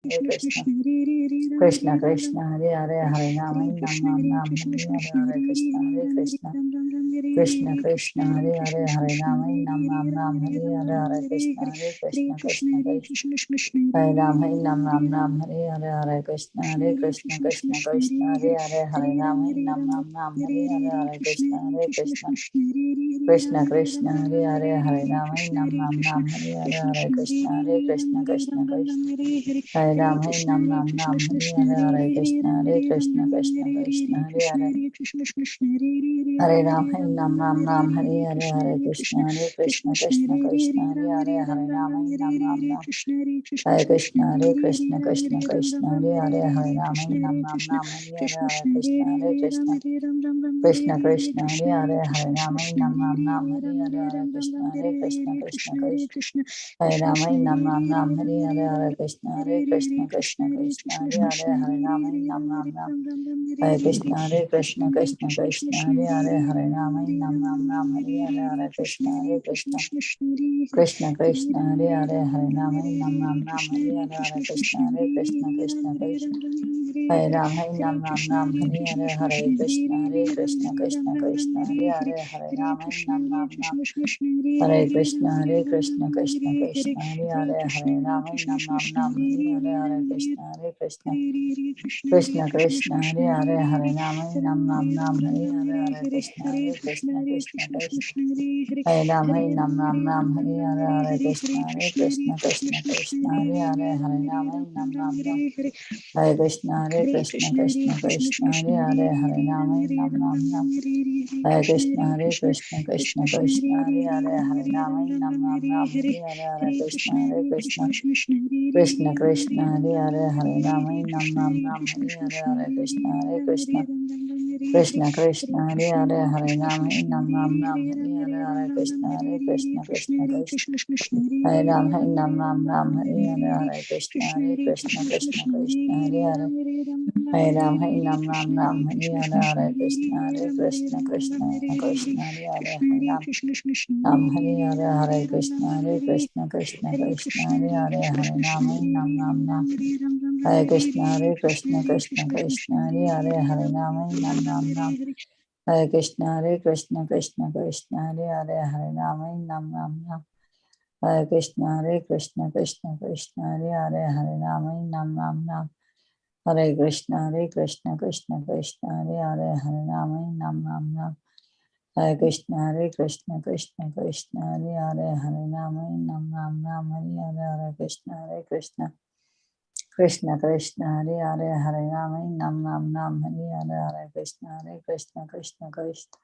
Hare Krishna, Krishna Krishna, Hare Hare, Hare Rama, Nam Nam Nam, Hare Hare, Hare Krishna, Hare Krishna, Krishna Krishna, Hare Hare, Hare Rama, Nam Nam Nam, Hare Hare, Hare Krishna, Hare Krishna, Krishna Krishna, Hare Rama, Nam Nam Nam, Hare Hare, Hare Krishna, Hare Krishna, Krishna Krishna, Hare Hare, Hare Rama, Nam Nam Nam, Hare Hare, Hare Krishna, Hare Krishna, Krishna Krishna, Hare Hare, Hare Rama, Nam Nam Nam, Hare Hare, Hare Krishna, Hare Krishna, Krishna Krishna, Hare Ram, Hare Nam Nam Nam, Hare Hare, Hare Krishna, Hare Krishna, Krishna Krishna, Hare Hare, Hare Ram, Hare Nam Nam Nam, Hare Hare, Hare Krishna, Hare Krishna, Krishna Krishna, Hare Hare, Hare Ram, Hare Nam Nam Nam, Hare Krishna, Hare Krishna, Krishna Krishna, Hare Hare, Hare Ram, Hare Nam Nam Nam, Hare Hare, Hare Krishna, Hare Krishna, Krishna Krishna, Hare Hare, Hare Ram, Hare Nam Nam Nam, Hare Hare, Hare Krishna, Hare Krishna, Krishna Krishna, Hare Ram, Hare Nam Nam Nam, Hare Hare, Hare Krishna, Hare Krishna, Krishna Krishna, Hare Hare, Hare Ram, Hare Nam Nam Nam, Hare Krishna, Hare Krishna, Krishna Krishna, Hare Hare, Hare Ram, Hare Nam Nam Nam, Hare Hare, Hare Krishna, Hare Krishna, Krishna Krishna, Hare Hare, Hare Ram, Hare Nam Nam Nam, Hare Hare, Hare Krishna, Hare Krishna, Krishna Krishna, Hare Ram, Hare Nam Nam Nam, Hare Hare, Hare Krishna, Hare Krishna, Krishna Krishna, Hare Hare, Hare Ram, Hare Nam Nam Nam, Hare Krishna, Hare Krishna, Krishna Krishna, Hare Hare, Hare Ram, Hare Nam Nam Nam, Hare Hare, Hare Krishna, Hare Krishna, Krishna Krishna, Hare Hare, Hare Ram, Hare Nam Nam Nam, Hare Hare, Hare Krishna, Hare Krishna, Krishna Krishna, Hare Ram, Hare Nam Nam Nam, Hare Hare, Hare Krishna, Hare Krishna, Krishna Krishna, Hare Hare, Hare Ram, Hare Nam Nam Nam, Hare Krishna, Hare Krishna, Krishna Krishna, Hare Hare, Hare Ram, Hare Nam Nam Nam, Hare Krishna, Hare Krishna, Krishna Krishna, Hare Hare, Hare Ram, Hare Nam Nam Nam, Hare Hare, Hare Krishna, Hare Krishna, Krishna Krishna, Hare Hare, Hare Ram, Hare Nam Nam Nam, Hare Hare, Hare Krishna, Hare Krishna, Krishna Krishna, Hare Hare, Hare Ram, Hare Nam Nam Nam, Hare Hare, Hare Krishna, Hare Krishna, Krishna Krishna, Hare Ram, Hare Nam Nam Nam, Hare Hare, Hare Krishna, Hare Krishna, Krishna Krishna, Hare Hare, Hare Ram, Hare Nam Nam Nam, Hare Hare, Hare Krishna, Hare Krishna, Krishna Krishna, Hare Hare, Hare Ram Nam, Hare Hare, Hare Krishna, Hare Krishna, Krishna Krishna, Hare Hare, Hare Ram, Hare Nam Nam Nam, Hare Krishna, Hare Krishna, Krishna Krishna, Hare Hare, Hare Ram, Hare Nam Nam Nam, Hare Krishna, Hare Krishna, Krishna Krishna, Hare Hare, Hare Ram, Hare Nam Nam Nam, Hare Krishna, Hare Krishna, Krishna Krishna, Hare Hare, Hare Ram, Hare Nam Nam Nam, Hare Krishna, Hare Krishna, Krishna Krishna, Hare Hare, Hare Ram, Hare Nam Nam Nam, Hare Krishna, Hare Krishna, Krishna Krishna, Hare Hare, Hare Ram, Hare Nam Nam Nam, Hare Hare, Hare Krishna, Hare Krishna, Krishna Krishna, Hare Hare, Hare Ram, Hare Nam Nam Nam, Hare Hare, Hare Krishna, Hare Krishna, Krishna Krishna,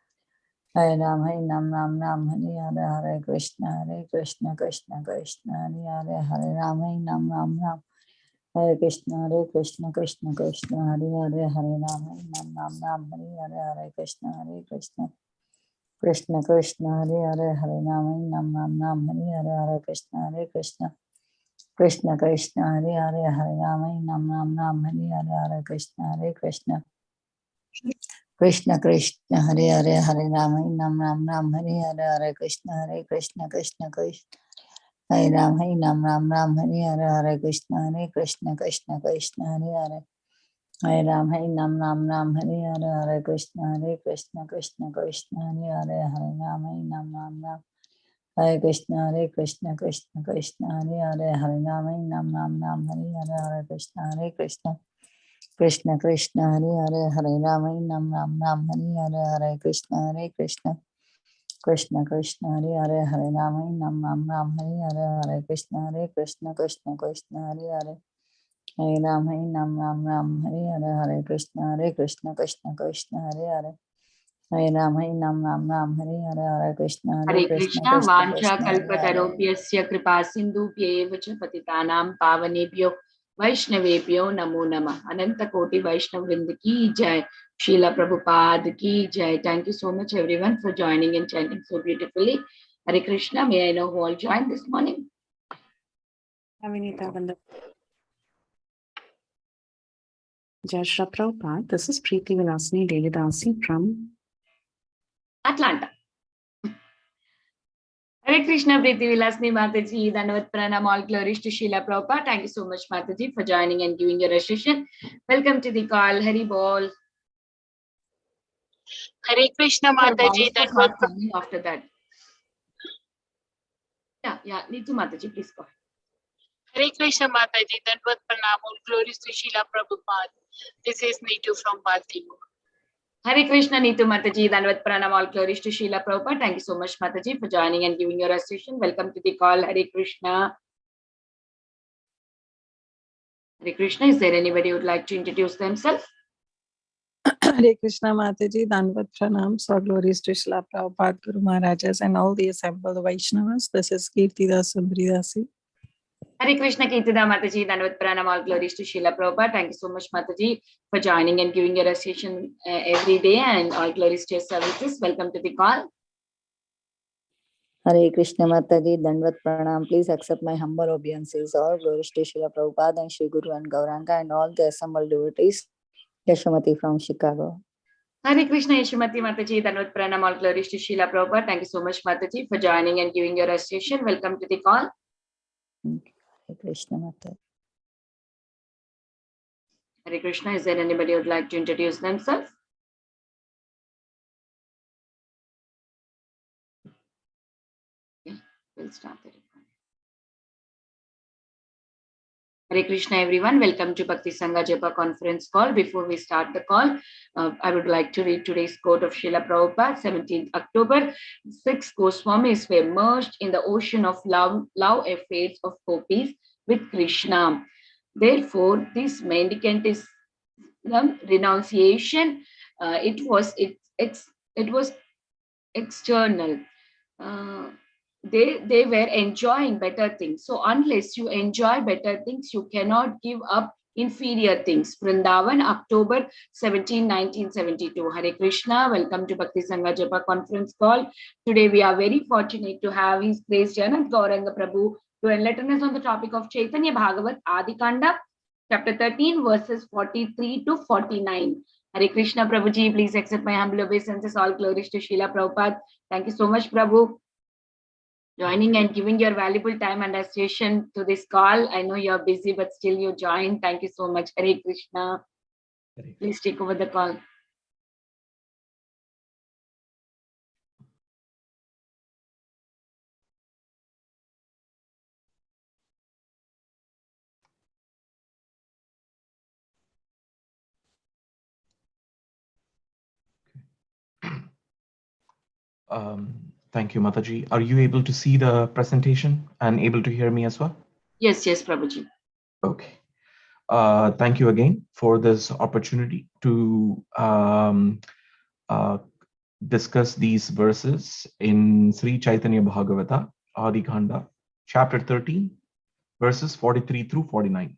Hare Ram, Hare Nam Nam Nam, Hare Hare, Hare Krishna, Hare Krishna, Krishna Krishna, Hare Hare, Hare Ram, Hare Nam Nam Nam, Hare Krishna, Hare Krishna, Krishna Krishna, Hare Hare, Hare Ram, Hare Nam Nam Nam, Hare Hare, Hare Krishna, Hare Krishna, Krishna Krishna, Hare Hare, Hare Ram, Hare Nam Nam Nam, Hare Hare, Hare Krishna, Hare Krishna, Krishna Krishna, Hare Hare, Hare Ram, Hare Nam Nam Nam, Hare Hare, Hare Krishna, Hare Krishna, Krishna Krishna, Hare Hare, Hare Ram, Hare Nam Nam Nam, Hare Hare, Hare Krishna, Hare Krishna, Krishna Krishna, Hare Ram, Hare Nam Nam Nam, Hare Hare, Hare Krishna, Hare Krishna, Krishna Krishna, Hare Hare, Hare Ram, Hare Nam Nam Nam, Hare Hare, Hare Krishna, Hare Krishna, Krishna Krishna, Hare Hare, Hare Ram, Hare Nam Nam Nam, Hare Krishna, Hare Krishna, Krishna Krishna, Hare Hare, Hare Ram, Hare Nam Nam Nam, Hare Hare, Hare Krishna, Hare Krishna, Krishna Krishna, Hare Hare, Hare Ram, Hare Nam Nam Nam, Hare Hare, Hare Krishna, Hare Krishna, Krishna Krishna, Hare Hare, Hare Ram, Hare Nam Nam Nam, Hare Hare, Hare Krishna, Hare Krishna, Krishna Krishna, Hare Hare, Hare Ram, Hare Nam Nam Nam, Hare Hare, Hare Krishna, Hare Krishna, Krishna Krishna, Hare Hare, Hare Ram, Hare Nam Nam Nam, Hare Hare, Hare Krishna, Hare Hare Krishna, Krishna, Krishna Vancha Krishna, Hare Hare. Kalpatarubhyasya Kripa Sindhubhyev cha Patitanam Pavanebhyo Vaishnavebhyo Namo Namah. Ananta Koti Vaishnav Vrinda ki jai. Srila Prabhupada ki jai. Thank you so much everyone for joining and chanting so beautifully. Hare Krishna, may I know who all joined this morning? Jai Shri Prabhupada. This is Preeti Vilasini Devidasi from Atlanta. Hare Hare Krishna, Priti Vilasni Mataji, Dandavat Pranam, all glories to Srila Prabhupada. Thank you so much, Mataji, for joining and giving your association. Welcome to the call. Hari Bol. Hare Krishna Mataji, That was not coming after that. Yeah, Neetu Mataji, please go ahead. Hare Krishna Mataji, Dandavat Pranam, all glories to Srila Prabhupada. This is Neetu from Baltimore. Hare Krishna, Neetu Mataji, Dandavat Pranam, all glories to Srila Prabhupada. Thank you so much, Mataji, for joining and giving your association. Welcome to the call. Hare Krishna. Hare Krishna, is there anybody who would like to introduce themselves? Hare Krishna Mataji, Dandavat Pranam, so glories to Srila Prabhupada, Guru Maharajas and all the assembled Vaishnavas. This is Kirtida Sundridasi. Hare Krishna, Kirtida Mataji, Dandavat Pranam, all glories to Srila Prabhupada. Thank you so much, Mataji, for joining and giving your association every day, and all glories to your services. Welcome to the call. Hare Krishna Mataji, Dandavat Pranam. Please accept my humble obeisances. All glories to Srila Prabhupada and Shri Guru and Gauranga and all the assembled devotees. Yashomati from Chicago. Hare Krishna, Yashomati Mataji, Dandavat Pranam, all glories to Srila Prabhupada. Thank you so much, Mataji, for joining and giving your association. Welcome to the call. Hare Krishna Mataji. Hare Krishna, is there anybody who would like to introduce themselves? Okay, we'll start the recording. Hare Krishna, everyone. Welcome to Bhakti Sangha Japa conference call. Before we start the call, I would like to read today's quote of Srila Prabhupada, 17th October. 6 Goswamis were merged in the ocean of love affairs of gopis with Krishna. Therefore, this mendicant renunciation, it was external. They were enjoying better things. So unless you enjoy better things, you cannot give up inferior things. Vrindavan, October 17, 1972. Hare Krishna. Welcome to Bhakti Sangha Japa conference call. Today we are very fortunate to have His Grace Jayananda Gauranga Prabhu to enlighten us on the topic of Caitanya Bhagavata Adi Khanda, chapter 13, verses 43 to 49. Hare Krishna, Prabhuji. Please accept my humble obeisances. All glories to Srila Prabhupada. Thank you so much, Prabhu, joining and giving your valuable time and association to this call. I know you're busy, but still you joined. Thank you so much. Hare Krishna. Please take over the call. Thank you, Mataji. Are you able to see the presentation and able to hear me as well? Yes, Prabhuji. Okay. Thank you again for this opportunity to discuss these verses in Sri Caitanya Bhagavata Adi Khanda, chapter 13, verses 43 through 49.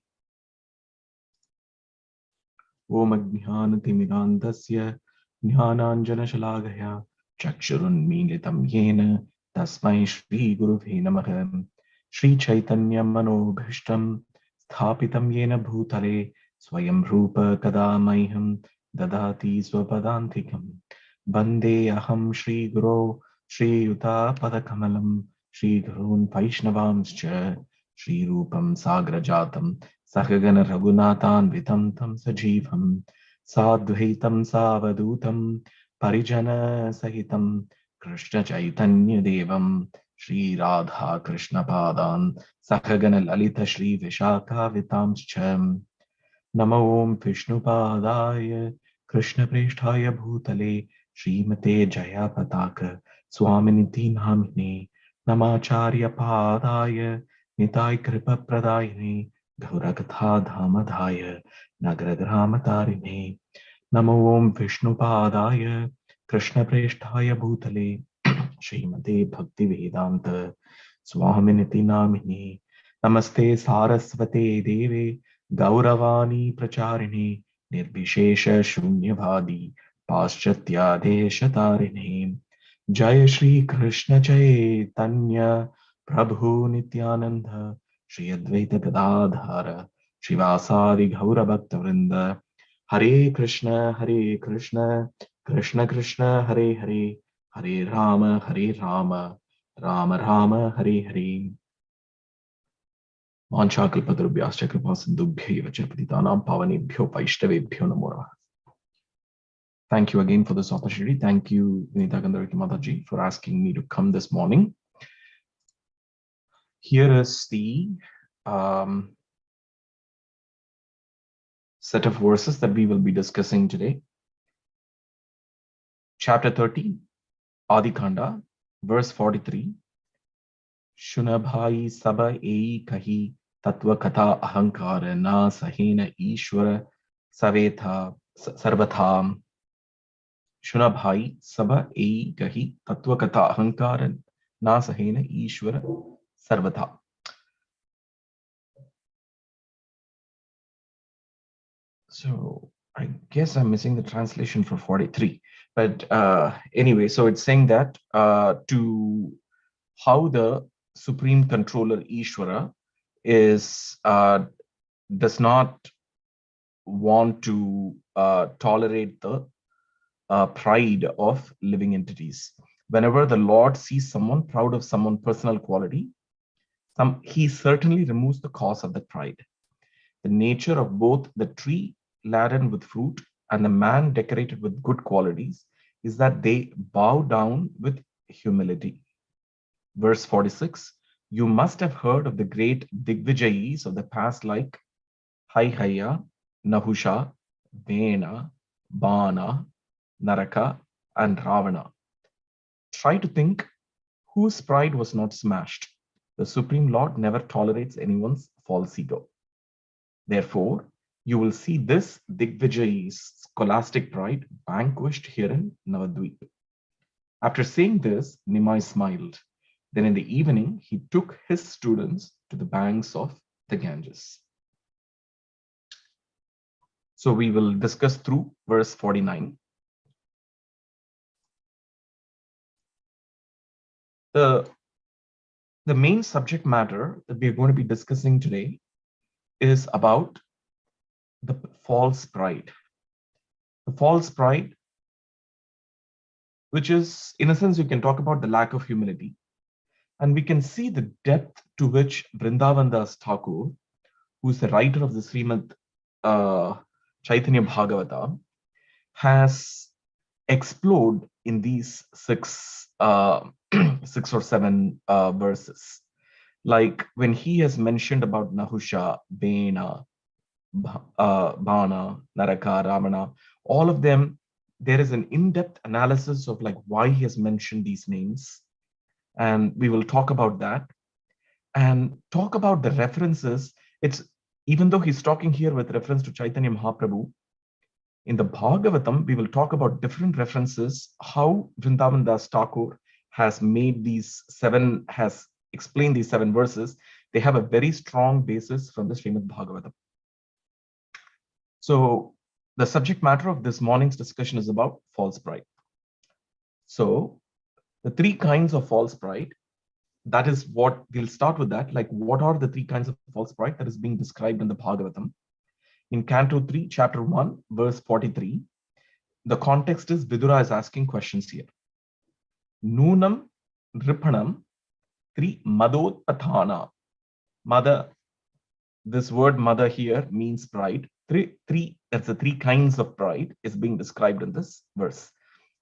Om Ajnanatimirandasya Jnananjanashalagaya Chakshurunmilitam Yena Tasmai Shri Guruve Namaha. Shri Chaitanya Manobhishtam Sthapitam Yena Bhutale Swayam Rupa Kadamaiham Dadati Swapadantikam Bande Aham Shri Guru Shri Yuta Padakamalam Shri Gurun Vaishnavamscha Shri Rupam Sagrajatam Sahagana Raghunathan Vitam Tam Sajivam Sadvaitam Savadutam Parijana Sahitam Krishna Chaitanya Devam Shri Radha Krishna Padan Sahagana Lalita Shri Vishaka Vitamscham Namo Om Vishnu Padaya Krishna Presthaya Bhutale Srimate Jaya Pataka Swaminiti Namine Namacharya Padaya Nitai Kripa Pradayane Gaurakatha Dhamadhaya Nagragramatarine Namo Om Vishnu Padaya Krishna Presthaya Bhutale Srimate Bhakti Vedanta Swaminiti Namine Namaste Sarasvate Deve Gauravani Pracharine Nirbhishesha Shunyavadi Paschatya Deshatarine Jaya Shri Krishna Chaitanya Prabhu Nityananda Shri Advaita Gadadhara Shivasadi Gaura Bhakta Vrinda Hare Krishna Krishna Krishna Hare Hare Hare Rama Rama Rama Hare Hare. Vanchakalpatarubhyascha kripasindubhyaiva cha patitanam pavanebhyo vaishnavebhyo namo namaha. Thank you again for this opportunity. Thank you, Vinita Gandharaki Mataji, for asking me to come this morning. Here is the set of verses that we will be discussing today. Chapter 13, Adi Khanda, verse 43. Shunabhai saba ei kahi tatva katha ahankara na sahena ishvara savetha sarvatha. Shunabhai saba ei kahi tatva katha ahankara na sahena ishvara sarvatha. So I guess I'm missing the translation for 43. But anyway, so it's saying that to how the Supreme Controller Ishvara is does not want to tolerate the pride of living entities. Whenever the Lord sees someone proud of someone's personal quality, he certainly removes the cause of that pride. The nature of both the tree laden with fruit and the man decorated with good qualities is that they bow down with humility. Verse 46, you must have heard of the great Digvijayis of the past like Haihaya, Nahusha, Vena, Bana, Naraka, and Ravana. Try to think whose pride was not smashed. The Supreme Lord never tolerates anyone's false ego. Therefore, you will see this Digvijayi's scholastic pride vanquished here in Navadvip. After saying this, Nimai smiled. Then in the evening, he took his students to the banks of the Ganges. So we will discuss through verse 49. The main subject matter that we are going to be discussing today is about the false pride. The false pride, which is, in a sense, you can talk about the lack of humility. And we can see the depth to which Vrindavan Das Thakur, who is the writer of the Srimad Caitanya Bhagavata, has explored in these six or seven verses. Like when he has mentioned about Nahusha, Vena, Bana, Naraka, Ramana, all of them, there is an in-depth analysis of like why he has mentioned these names. And we will talk about that and talk about the references. It's even though he's talking here with reference to Chaitanya Mahaprabhu, in the Bhagavatam, we will talk about different references, how Vrindavan Das Thakur has made these seven, has explained these seven verses. They have a very strong basis from the Srimad Bhagavatam. So the subject matter of this morning's discussion is about false pride. So the three kinds of false pride, that is what we'll start with that. Like, what are the three kinds of false pride that is being described in the Bhagavatam? In Canto 3, Chapter 1, verse 43, the context is Vidura is asking questions here. Nunam Ripanam Tri Madotpathana. Mother, this word mother here means pride. That's the three kinds of pride is being described in this verse.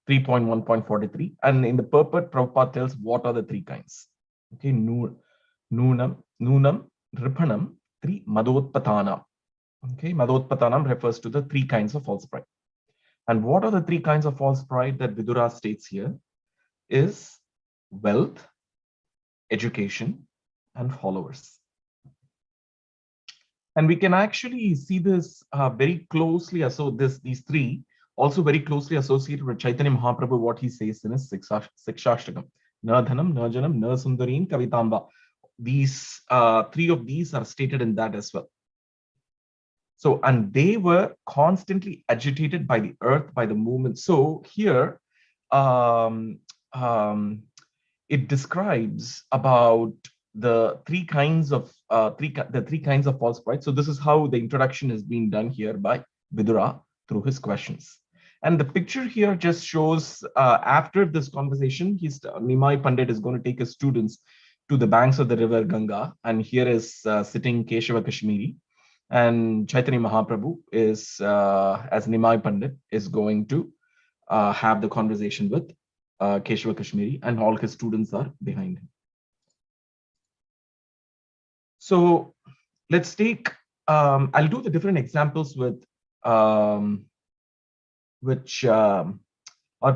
3.1.43. And in the purport, Prabhupada tells what are the three kinds. Okay, Nunam Ripanam Tri Madotpathana. Okay, Madotpatanam refers to the three kinds of false pride. And what are the three kinds of false pride that Vidura states here is wealth, education, and followers. And we can actually see this very closely. So these three also very closely associated with Chaitanya Mahaprabhu, what he says in his Sikshashtakam. Na dhanam, na janam, na sundarin, kavitamba. These three of these are stated in that as well. So, and they were constantly agitated by the earth, by the movement. So here, it describes about the three kinds of false pride. So this is how the introduction is being done here by Vidura through his questions. And the picture here just shows after this conversation, Nimai Pandit is going to take his students to the banks of the river Ganga. And here is sitting Keshava Kashmiri. And Chaitanya Mahaprabhu is, as Nimai Pandit, is going to have the conversation with Keshava Kashmiri, and all his students are behind him. So let's take, I'll do the different examples with which are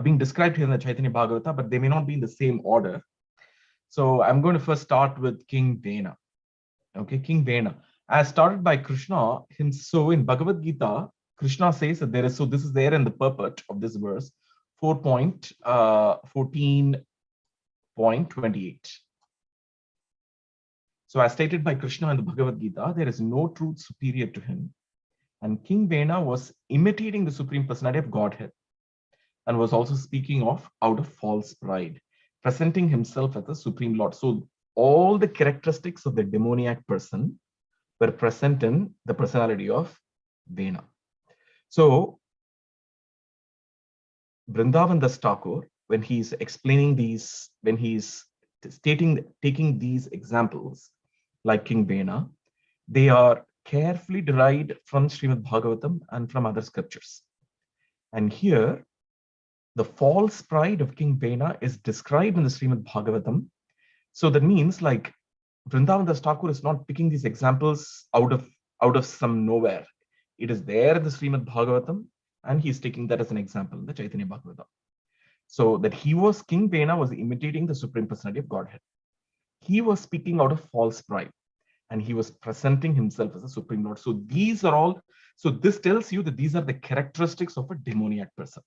being described here in the Caitanya Bhagavata, but they may not be in the same order. So I'm going to first start with King Vena. Okay, King Vena, as started by Krishna himself. So in Bhagavad Gita, Krishna says that there is, so this is there in the purport of this verse, 4.14.28. So as stated by Krishna in the Bhagavad Gita, there is no truth superior to him. And King Vena was imitating the Supreme Personality of Godhead, and was also speaking of out of false pride, presenting himself as the Supreme Lord. So all the characteristics of the demoniac person were present in the personality of Vena. So Vrindavan Das Thakur, when he's explaining these, when he's taking these examples like King Vena, they are carefully derived from Srimad Bhagavatam and from other scriptures. And here, the false pride of King Vena is described in the Srimad Bhagavatam. So that means, like, Vrindavan Das Thakur is not picking these examples out of some nowhere. It is there in the Srimad Bhagavatam, and he's taking that as an example in the Caitanya Bhagavata. So that King Vena was imitating the Supreme Personality of Godhead. He was speaking out of false pride, and he was presenting himself as a Supreme Lord. So these are all, so this tells you that these are the characteristics of a demoniac person.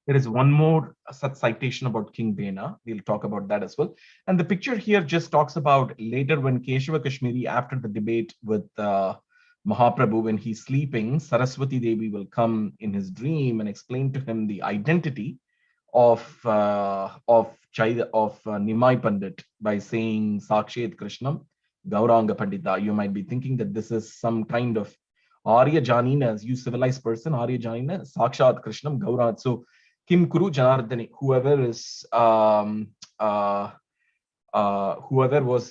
There is one more such citation about King Vena. We'll talk about that as well. And the picture here just talks about later when Keshava Kashmiri, after the debate with Mahaprabhu, when he's sleeping, Saraswati Devi will come in his dream and explain to him the identity of Nimai Pandit by saying Sakshet Krishnam Gauranga Pandita. You might be thinking that this is some kind of Arya Janina, as you civilized person, Arya Janina, Sakshat Krishnam Gauranga. So Kim Kuru Janardani, whoever was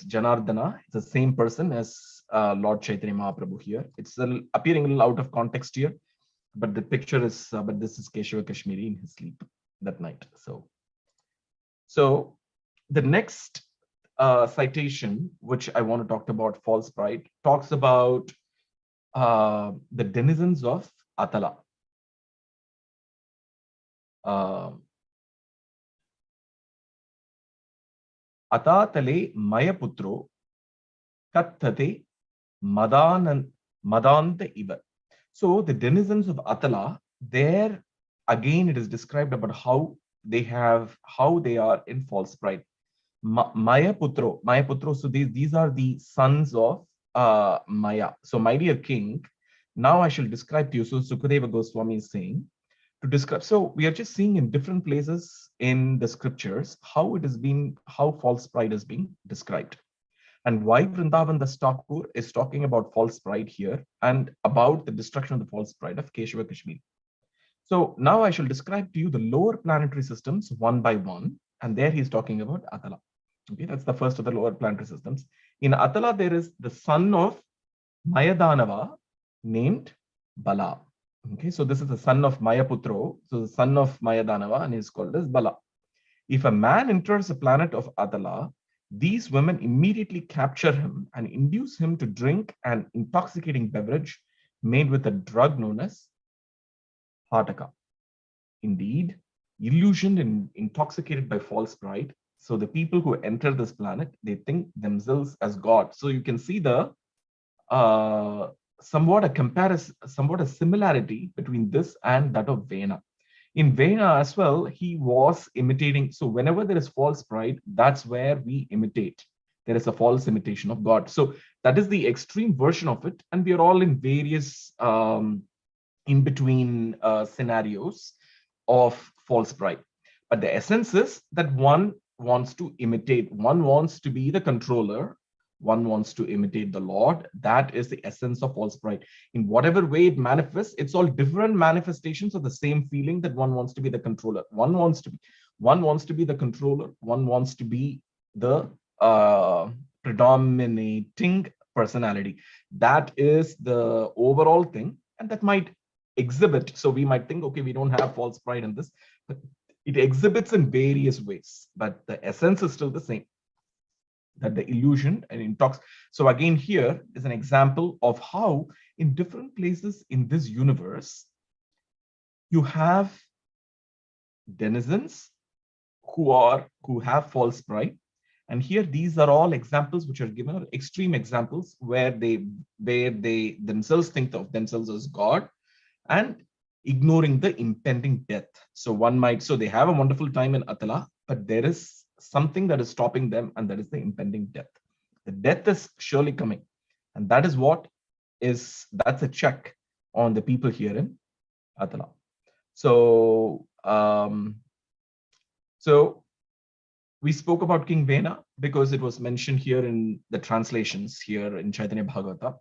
Janardana, it's the same person as Lord Chaitanya Mahaprabhu here. It's appearing a little out of context here, but the picture is, but this is Keshava Kashmiri in his sleep that night. So the next citation, which I want to talk about, false pride, talks about the denizens of Atala. Atatale Mayaputro Kattate Madanta Iva. So the denizens of Atala, there again it is described about how they are in false pride. Mayaputro. So these are the sons of Maya. So my dear king, now I shall describe to you. So Sukadeva Goswami is saying, to describe. So we are just seeing in different places in the scriptures how false pride is being described, and why Vrindavan Das Thakur is talking about false pride here and about the destruction of the false pride of Keshava Kashmiri. So now I shall describe to you the lower planetary systems one by one, and there he's talking about Atala. Okay, that's the first of the lower planetary systems. In Atala, there is the son of Mayadanava named Bala. Okay, so this is the son of Mayaputro, so the son of Mayadanava, and he's called as Bala. If a man enters the planet of Atala, these women immediately capture him and induce him to drink an intoxicating beverage made with a drug known as Hataka. Indeed, illusioned and intoxicated by false pride. So the people who enter this planet, they think themselves as God. So you can see the somewhat a similarity between this and that of Vena. In Vena as well, he was imitating. So whenever there is false pride, that's where we imitate. There is a false imitation of God. So that is the extreme version of it. And we are all in various in-between scenarios of false pride. But the essence is that one wants to imitate. One wants to be the controller one wants to imitate the Lord. That is the essence of false pride. In whatever way it manifests, it's all different manifestations of the same feeling that one wants to be the controller. One wants to be the controller. One wants to be the predominating personality. That is the overall thing, and that might exhibit. So we might think, okay, we don't have false pride in this, but it exhibits in various ways, but the essence is still the same. That the illusion and intox. So again, here is an example of how in different places in this universe, you have denizens who have false pride. And here, these are all examples which are given, extreme examples where they themselves think of themselves as God and ignoring the impending death. So they have a wonderful time in Atala, but there is something that is stopping them, and that is the impending death. The death is surely coming, and that's a check on the people here in Atala. So we spoke about King Vena because it was mentioned here in the translations here in Caitanya Bhagavata.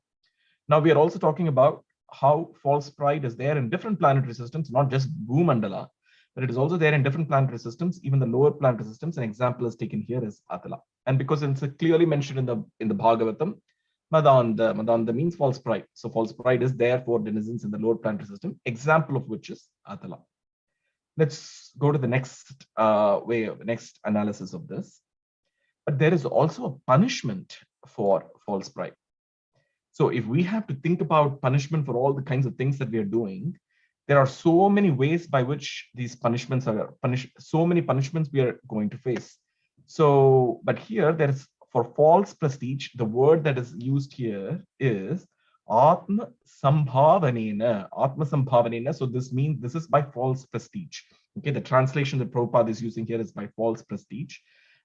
Now we are also talking about how false pride is there in different planetary systems, not just Bhumandala, but it is also there in different planetary systems, even the lower planetary systems. An example is taken here is Atala. And because it's clearly mentioned in the Bhagavatam, Madanda means false pride. So false pride is there for denizens in the lower planetary system, example of which is Atala. Let's go to the next next analysis of this. But there is also a punishment for false pride. So if we have to think about punishment for all the kinds of things that we are doing, there are so many ways by which these punishments are punished, so many punishments we are going to face. So, but here there is, for false prestige, the word that is used here is Atma Sambhavanena. Atma Sambhavanena. So this means this is by false prestige. Okay, the translation that Prabhupada is using here is by false prestige.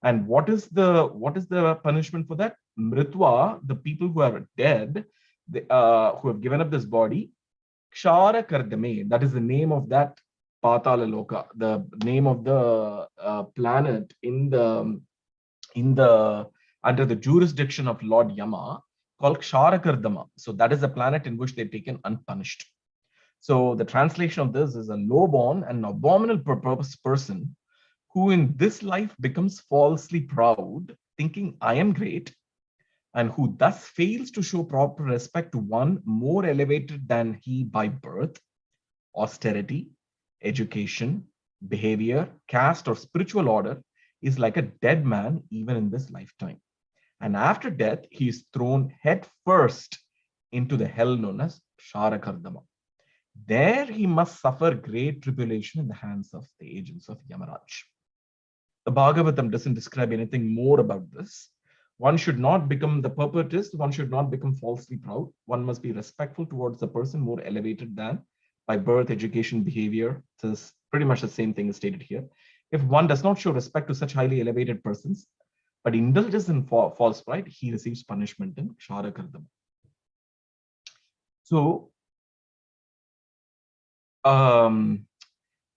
And what is the punishment for that? Mritva, the people who are dead, who have given up this body, Kshara Kardame, that is the name of that Patala Loka, the name of the planet under the jurisdiction of Lord Yama, called Kshara Kardama. So that is a planet in which they're taken unpunished. So the translation of this is a low-born and abominable purpose person who in this life becomes falsely proud, thinking I am great, and who thus fails to show proper respect to one more elevated than he by birth, austerity, education, behavior, caste, or spiritual order, is like a dead man even in this lifetime. And after death, he is thrown head first into the hell known as Sharakardama. There he must suffer great tribulation in the hands of the agents of Yamaraj. The Bhagavatam doesn't describe anything more about this. One should not become the perpetuist. One should not become falsely proud. One must be respectful towards the person more elevated than by birth, education, behavior. So it's pretty much the same thing is stated here. If one does not show respect to such highly elevated persons, but indulges in false pride, he receives punishment in Ksharakardama. So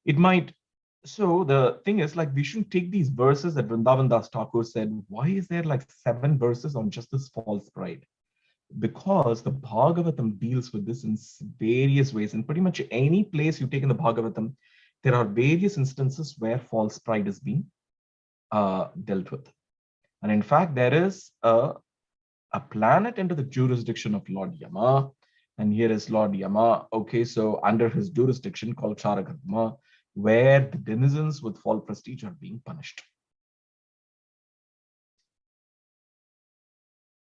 it might. So the thing is, like, we shouldn't take these verses that Vrindavan Das Thakur said. Why is there like 7 verses on just this false pride? Because the Bhagavatam deals with this in various ways. In pretty much any place you take in the Bhagavatam, there are various instances where false pride is being dealt with. And in fact, there is a planet under the jurisdiction of Lord Yama. And here is Lord Yama. Okay, so under his jurisdiction called Charakardama, where the denizens with false prestige are being punished.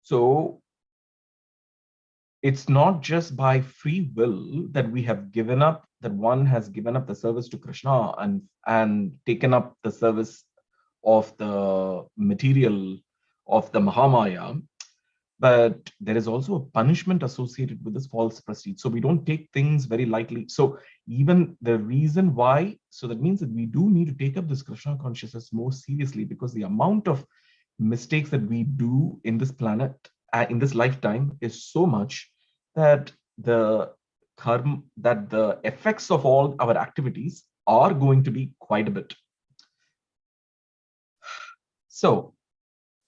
So it's not just by free will that we have given up, that one has given up the service to Krishna and taken up the service of the material of the Mahamaya, but there is also a punishment associated with this false prestige. So we don't take things very lightly. So even the reason why, so that means that we do need to take up this Krishna consciousness more seriously, because the amount of mistakes that we do in this planet, in this lifetime, is so much that the karma, that the effects of all our activities are going to be quite a bit. So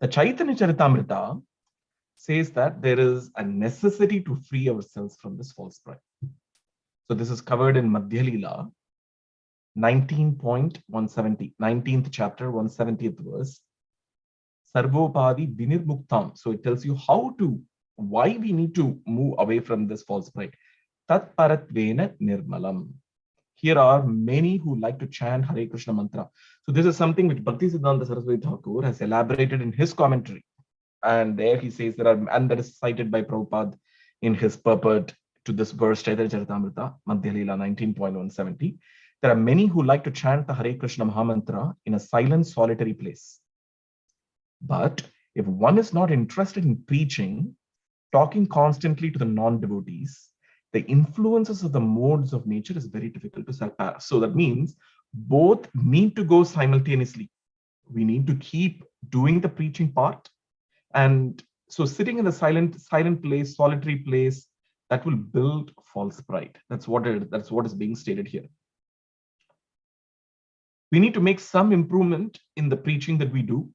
the Chaitanya Charitamrita says that there is a necessity to free ourselves from this false pride. So this is covered in Madhya Leela 19.170, 19th chapter, 170th verse. Sarvopadi vinirmuktam. So it tells you why we need to move away from this false pride. Tat paratvena nirmalam. Here are many who like to chant Hare Krishna mantra. So this is something which Bhaktisiddhanta Saraswati Thakur has elaborated in his commentary. And there he says and that is cited by Prabhupada in his purport to this verse, Chaitanya Charitamrita, Madhya Leela 19.170. There are many who like to chant the Hare Krishna Mahamantra in a silent, solitary place. But if one is not interested in preaching, talking constantly to the non-devotees, the influences of the modes of nature is very difficult to surpass. So that means both need to go simultaneously. We need to keep doing the preaching part. And so sitting in a silent place, solitary place, that will build false pride. That's what is being stated here. We need to make some improvement in the preaching that we do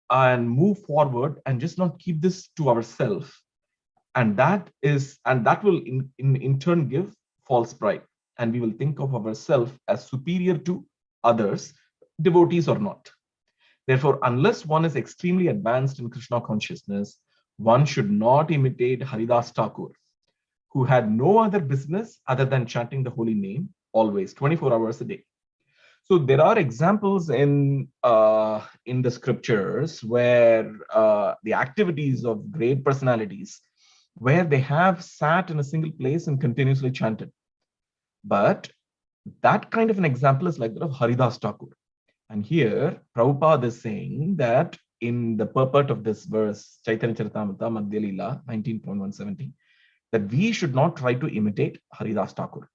and move forward and just not keep this to ourselves. And that will in turn give false pride. And we will think of ourselves as superior to others, devotees or not. Therefore, unless one is extremely advanced in Krishna consciousness, one should not imitate Haridas Thakur, who had no other business other than chanting the holy name always, 24 hours a day. So there are examples in the scriptures where the activities of great personalities, where they have sat in a single place and continuously chanted. But that kind of an example is like that of Haridas Thakur. And here, Prabhupada is saying that in the purport of this verse, Chaitanya Charitamrita, Madhya Leela, 19.170, that we should not try to imitate Haridas Thakur.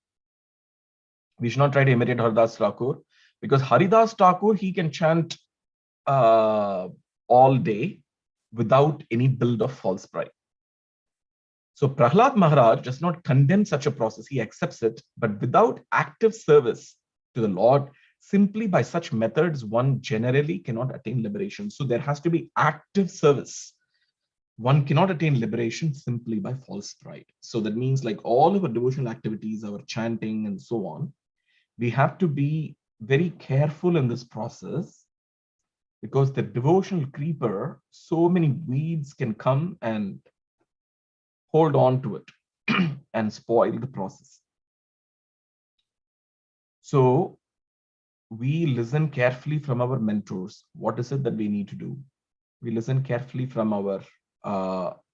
We should not try to imitate Haridas Thakur, because Haridas Thakur, he can chant all day without any build of false pride. So Prahlad Maharaj does not condemn such a process. He accepts it, but without active service to the Lord, simply by such methods, one generally cannot attain liberation. So there has to be active service. One cannot attain liberation simply by false pride. So that means like all of our devotional activities, our chanting and so on, we have to be very careful in this process, because the devotional creeper, so many weeds can come and hold on to it and spoil the process. So we listen carefully from our mentors. What is it that we need to do? We listen carefully from our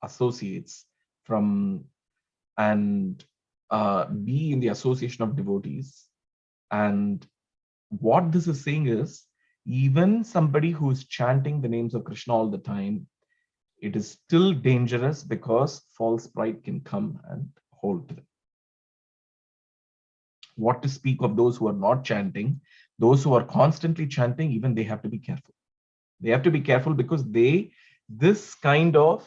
associates, and be in the association of devotees. And what this is saying is, even somebody who is chanting the names of Krishna all the time, it is still dangerous, because false pride can come and hold to them. What to speak of those who are not chanting? Those who are constantly chanting, even they have to be careful. They have to be careful, because this kind of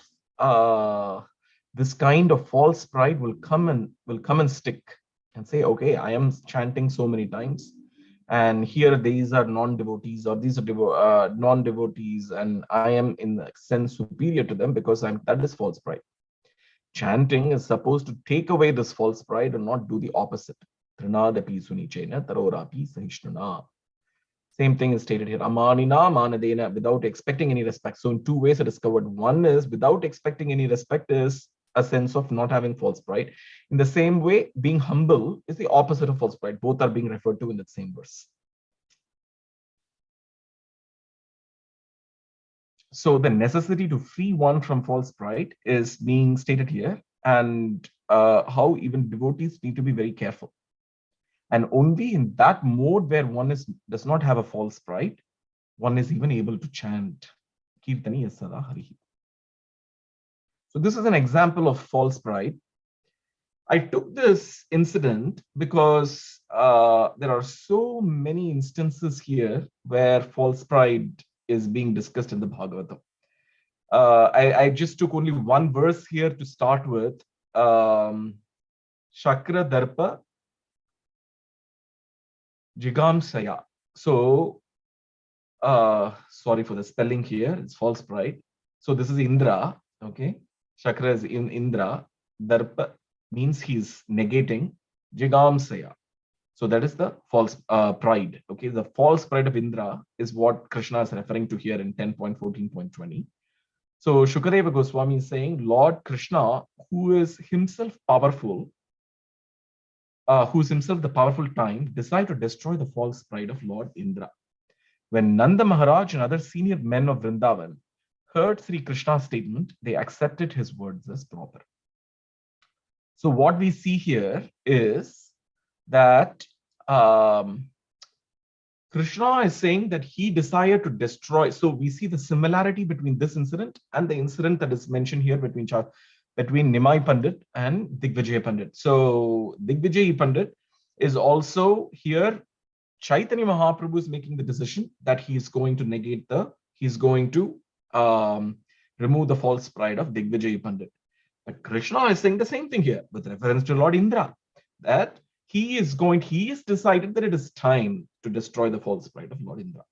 false pride will come and stick and say, okay, I am chanting so many times, and here these are non-devotees, or these are non-devotees, and I am in a sense superior to them because that is false pride. Chanting is supposed to take away this false pride and not do the opposite. Same thing is stated here. Amanina manadena, without expecting any respect. So in two ways it is covered. One is without expecting any respect is a sense of not having false pride. In the same way, being humble is the opposite of false pride. Both are being referred to in the same verse. So the necessity to free one from false pride is being stated here, and how even devotees need to be very careful. And only in that mode where one does not have a false pride, one is even able to chant Kirtani Yasada Harihi. So this is an example of false pride. I took this incident because there are so many instances here where false pride is being discussed in the Bhagavatam. I just took only one verse here to start with. Shakra Darpa Jigamsaya. So, sorry for the spelling here, it's false pride. So this is Indra. Okay. Shakra is in Indra. Darpa means he's negating Jigamsaya. So that is the false pride. Okay. The false pride of Indra is what Krishna is referring to here in 10.14.20. So Shukadeva Goswami is saying, Lord Krishna, who is himself powerful, who is himself the powerful time, decided to destroy the false pride of Lord Indra. When Nanda Maharaj and other senior men of Vrindavan heard Sri Krishna's statement, they accepted his words as proper. So what we see here is that Krishna is saying that he desired to destroy. So we see the similarity between this incident and the incident that is mentioned here between Nimai Pandit and Digvijay Pandit. So Digvijay Pandit is also here. Chaitanya Mahaprabhu is making the decision that he's going to remove the false pride of Digvijay Pandit. But Krishna is saying the same thing here with reference to Lord Indra, that he has decided that it is time to destroy the false pride of Lord Indra.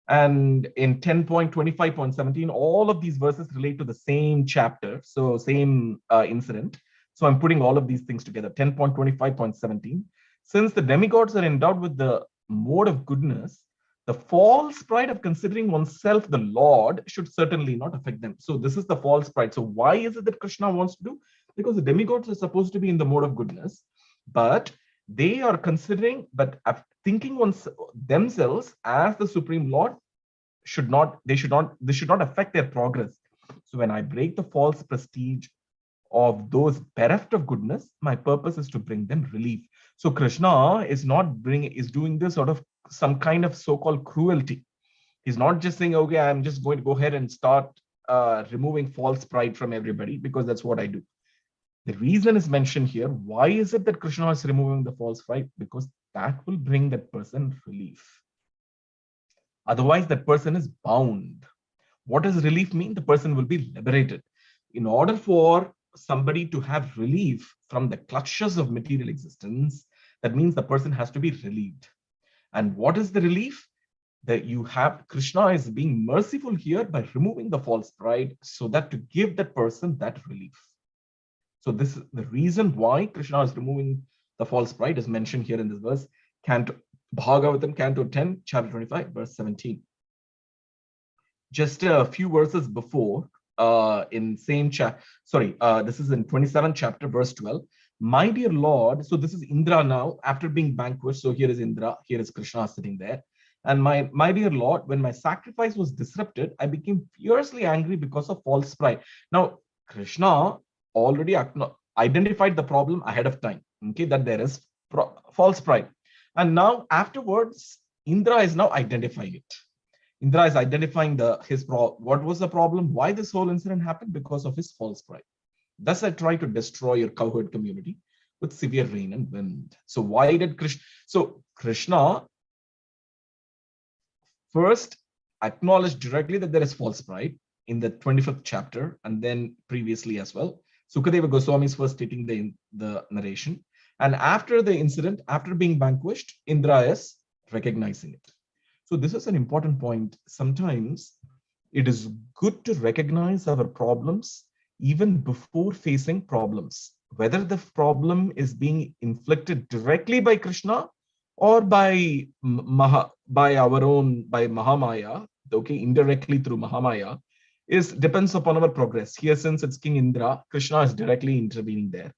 And in 10.25.17, all of these verses relate to the same chapter, so same incident. So I'm putting all of these things together. 10.25.17, since the demigods are endowed with the mode of goodness, the false pride of considering oneself the Lord should certainly not affect them. So this is the false pride. So why is it that Krishna wants to do? Because the demigods are supposed to be in the mode of goodness, but they are considering, but thinking themselves as the Supreme Lord this should not affect their progress. So when I break the false prestige of those bereft of goodness, my purpose is to bring them relief. So Krishna is doing this sort of some kind of so-called cruelty. He's not just saying, okay, I'm just going to go ahead and start removing false pride from everybody because that's what I do. The reason is mentioned here. Why is it that Krishna is removing the false pride? Because that will bring that person relief. Otherwise, that person is bound. What does relief mean? The person will be liberated. In order for somebody to have relief from the clutches of material existence, that means the person has to be relieved. And what is the relief? That you have Krishna is being merciful here by removing the false pride so that to give that person that relief. So this is the reason why Krishna is removing the false pride is mentioned here in this verse, Bhagavatam, Canto 10, chapter 25, verse 17. Just a few verses before, in same chapter, this is in 27th chapter, verse 12. My dear Lord, so this is Indra now, after being vanquished. So here is Indra, here is Krishna sitting there. And my dear Lord, when my sacrifice was disrupted, I became fiercely angry because of false pride. Now, Krishna already identified the problem ahead of time, okay, that there is false pride. And now afterwards, Indra is now identifying it. Indra is identifying what was the problem, why this whole incident happened, because of his false pride. Thus, I try to destroy your cowherd community with severe rain and wind. So why did Krishna? So Krishna first acknowledged directly that there is false pride in the 25th chapter, and then previously as well. Sukadeva Goswami is first stating the narration. And after the incident, after being vanquished, Indra is recognizing it. So this is an important point. Sometimes it is good to recognize our problems even before facing problems, whether the problem is being inflicted directly by Krishna or by Mahamaya, okay, indirectly through Mahamaya, depends upon our progress. Here, since it's King Indra, Krishna is directly intervening there.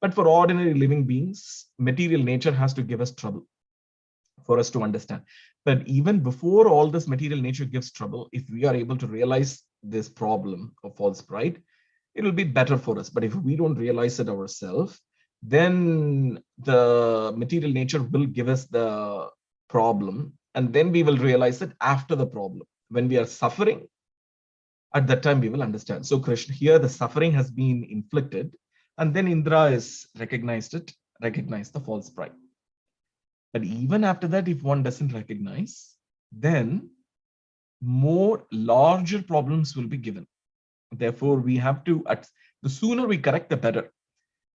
But for ordinary living beings, material nature has to give us trouble for us to understand. But even before all this material nature gives trouble, if we are able to realize this problem of false pride, it will be better for us. But if we don't realize it ourselves, then the material nature will give us the problem, and then we will realize it after the problem. When we are suffering, at that time we will understand. So Krishna, here the suffering has been inflicted, and then Indra is recognized the false pride. But even after that, if one doesn't recognize, then more larger problems will be given. Therefore, we have to, the sooner we correct, the better.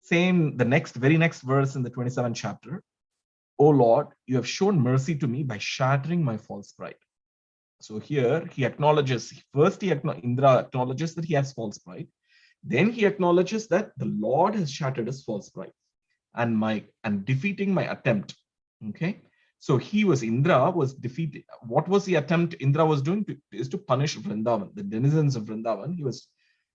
Same, the very next verse in the 27th chapter. O Lord, you have shown mercy to me by shattering my false pride. So here he acknowledges, first Indra acknowledges that he has false pride. Then he acknowledges that the Lord has shattered his false pride and defeating my attempt. Okay. So Indra was defeated. What was the attempt Indra was doing? Is to punish Vrindavan, the denizens of Vrindavan.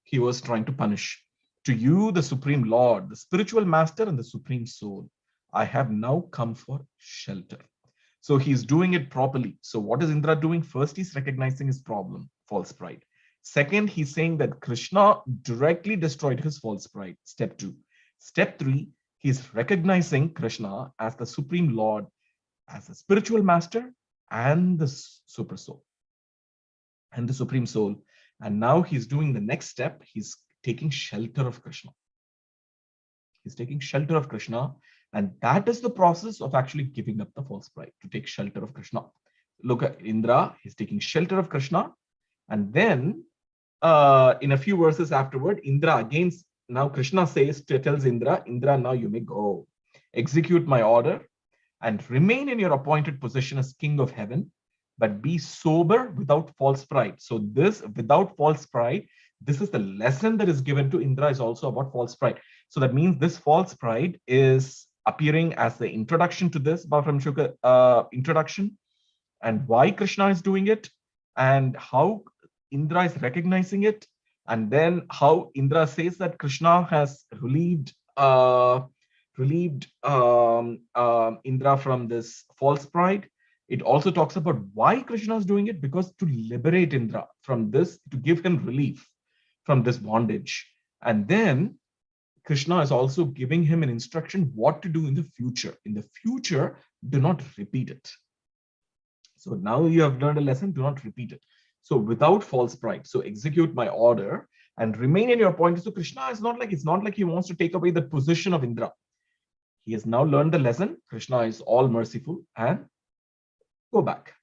He was trying to punish. To you, the Supreme Lord, the spiritual master and the Supreme Soul, I have now come for shelter. So he's doing it properly. So what is Indra doing? First, he's recognizing his problem, false pride. Second, he's saying that Krishna directly destroyed his false pride. Step 2. Step 3, he's recognizing Krishna as the Supreme Lord, as the spiritual master and the super soul and the Supreme Soul. And now he's doing the next step. He's taking shelter of Krishna. He's taking shelter of Krishna. And that is the process of actually giving up the false pride, to take shelter of Krishna. Look at Indra, he's taking shelter of Krishna. And then in a few verses afterward, Indra again, now Krishna tells Indra, now you may go. Execute my order and remain in your appointed position as king of heaven, but be sober without false pride. So this, without false pride, this is the lesson that is given to Indra, is also about false pride. So that means this false pride is appearing as the introduction to this Bhagavatam Shuka introduction, and why Krishna is doing it, and how Indra is recognizing it, and then how Indra says that Krishna has relieved Indra from this false pride. It also talks about why Krishna is doing it, because to liberate Indra from this, to give him relief from this bondage. And then Krishna is also giving him an instruction what to do in the future. In the future, do not repeat it. So now you have learned a lesson, do not repeat it. So without false pride, so execute my order and remain in your point. So Krishna is not like, it's not like he wants to take away the position of Indra. He has now learned the lesson. Krishna is all merciful, and go back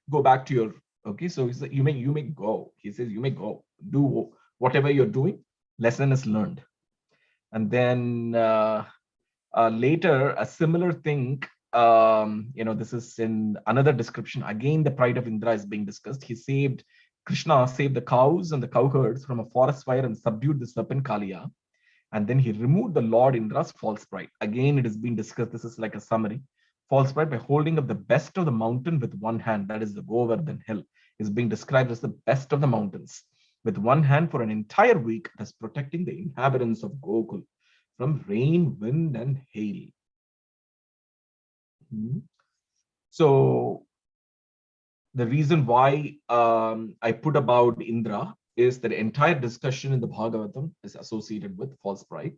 to your, okay. So he said, you may go. He says, you may go, do whatever you're doing. Lesson is learned. And then later, a similar thing, this is in another description. Again, the pride of Indra is being discussed. Krishna saved the cows and the cowherds from a forest fire and subdued the serpent Kaliya. And then he removed the Lord Indra's false pride. Again, it has been discussed. This is like a summary. False pride by holding up the best of the mountain with one hand, that is the Govardhan hill, is being described as the best of the mountains with one hand for an entire week, as protecting the inhabitants of Gokul from rain, wind, and hail. So the reason why I put about Indra is that the entire discussion in the Bhagavatam is associated with false pride.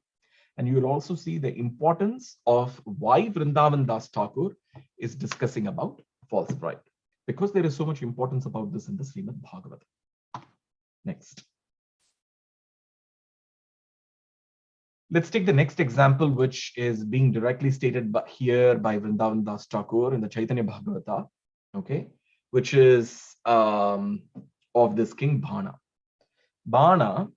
And you will also see the importance of why Vrindavan Das Thakur is discussing about false pride, because there is so much importance about this in the Srimad Bhagavatam. Next. Let's take the next example, which is being directly stated here by Vrindavan Das Thakur in the Caitanya Bhagavata, okay, which is of this king Bhana. Bhana,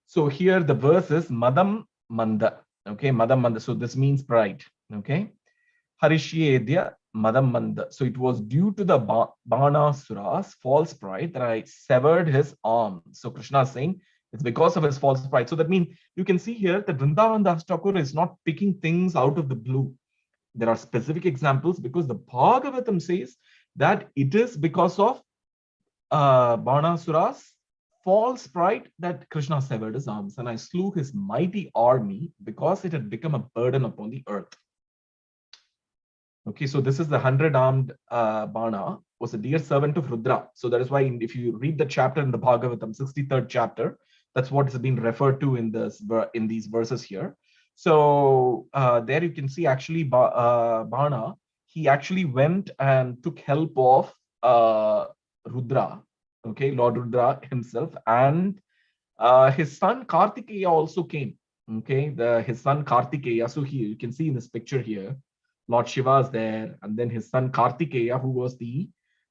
so here the verse is Madam Manda, okay, Madam Manda, so this means pride, okay. Harishyedya Madam Manda, so it was due to the Bhanasura's false pride that I severed his arm. So Krishna is saying it's because of his false pride. So that means you can see here that Vrindavan Das Thakur is not picking things out of the blue. There are specific examples, because the Bhagavatam says that it is because of Bhanasura's false pride that Krishna severed his arms, and I slew his mighty army because it had become a burden upon the earth. Okay, so this is the 100-armed Bhana, was a dear servant of Rudra. So that is why if you read the chapter in the Bhagavatam, 63rd chapter, that's what is being referred to in these verses here. So there you can see actually Bhana, he actually went and took help of Rudra, okay, Lord Rudra himself, and his son Kartikeya also came, okay, his son Kartikeya. So here you can see in this picture here, Lord Shiva is there, and then his son Kartikeya, who was the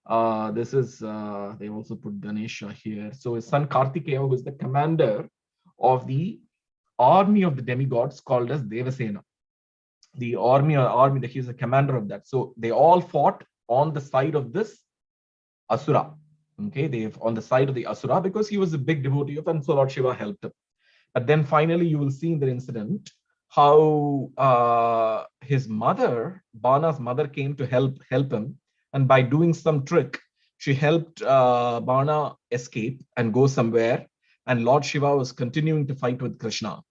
they also put Ganesha here. So his son Kartikeya, who is the commander of the army of the demigods called as Devasena. The army that he is the commander of that. So they all fought on the side of this Asura. Okay, they've on the side of the Asura because he was a big devotee of, and so Lord Shiva helped him. But then finally, you will see in the incident how his mother, Bana's mother, came to help him, and by doing some trick, she helped Bana escape and go somewhere. And Lord Shiva was continuing to fight with Krishna.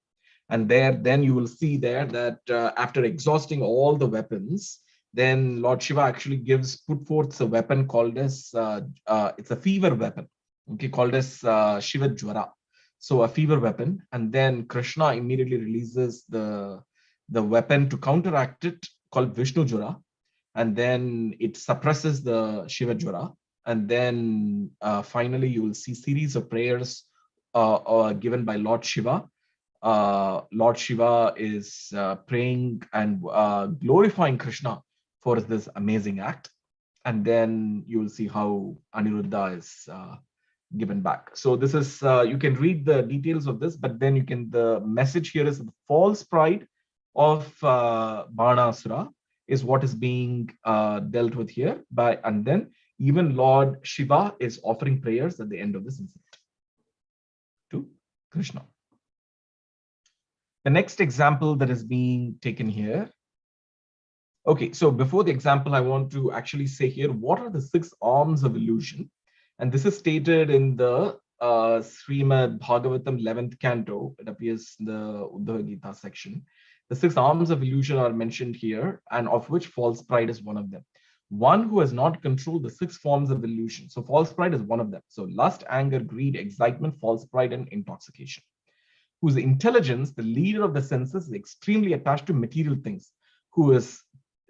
And then you will see there that after exhausting all the weapons, then Lord Shiva actually put forth a weapon called as it's a fever weapon, okay, called as Shiva Jwara. So a fever weapon, and then Krishna immediately releases the weapon to counteract it, called Vishnu Jwara, and then it suppresses the Shiva Jwara. And then finally you will see series of prayers given by Lord Shiva. Lord Shiva is praying and glorifying Krishna for this amazing act. And then you will see how Aniruddha is given back. So this is, you can read the details of this, but then the message here is the false pride of Banasura is what is being dealt with here. And then even Lord Shiva is offering prayers at the end of this incident to Krishna. The next example that is being taken here. Okay, so before the example, I want to actually say here, what are the 6 arms of illusion? And this is stated in the Srimad Bhagavatam 11th canto. It appears in the Uddhava Gita section. The 6 arms of illusion are mentioned here, and of which false pride is one of them. One who has not controlled the 6 forms of illusion. So false pride is one of them. So lust, anger, greed, excitement, false pride, and intoxication. Whose intelligence, the leader of the senses, is extremely attached to material things, who is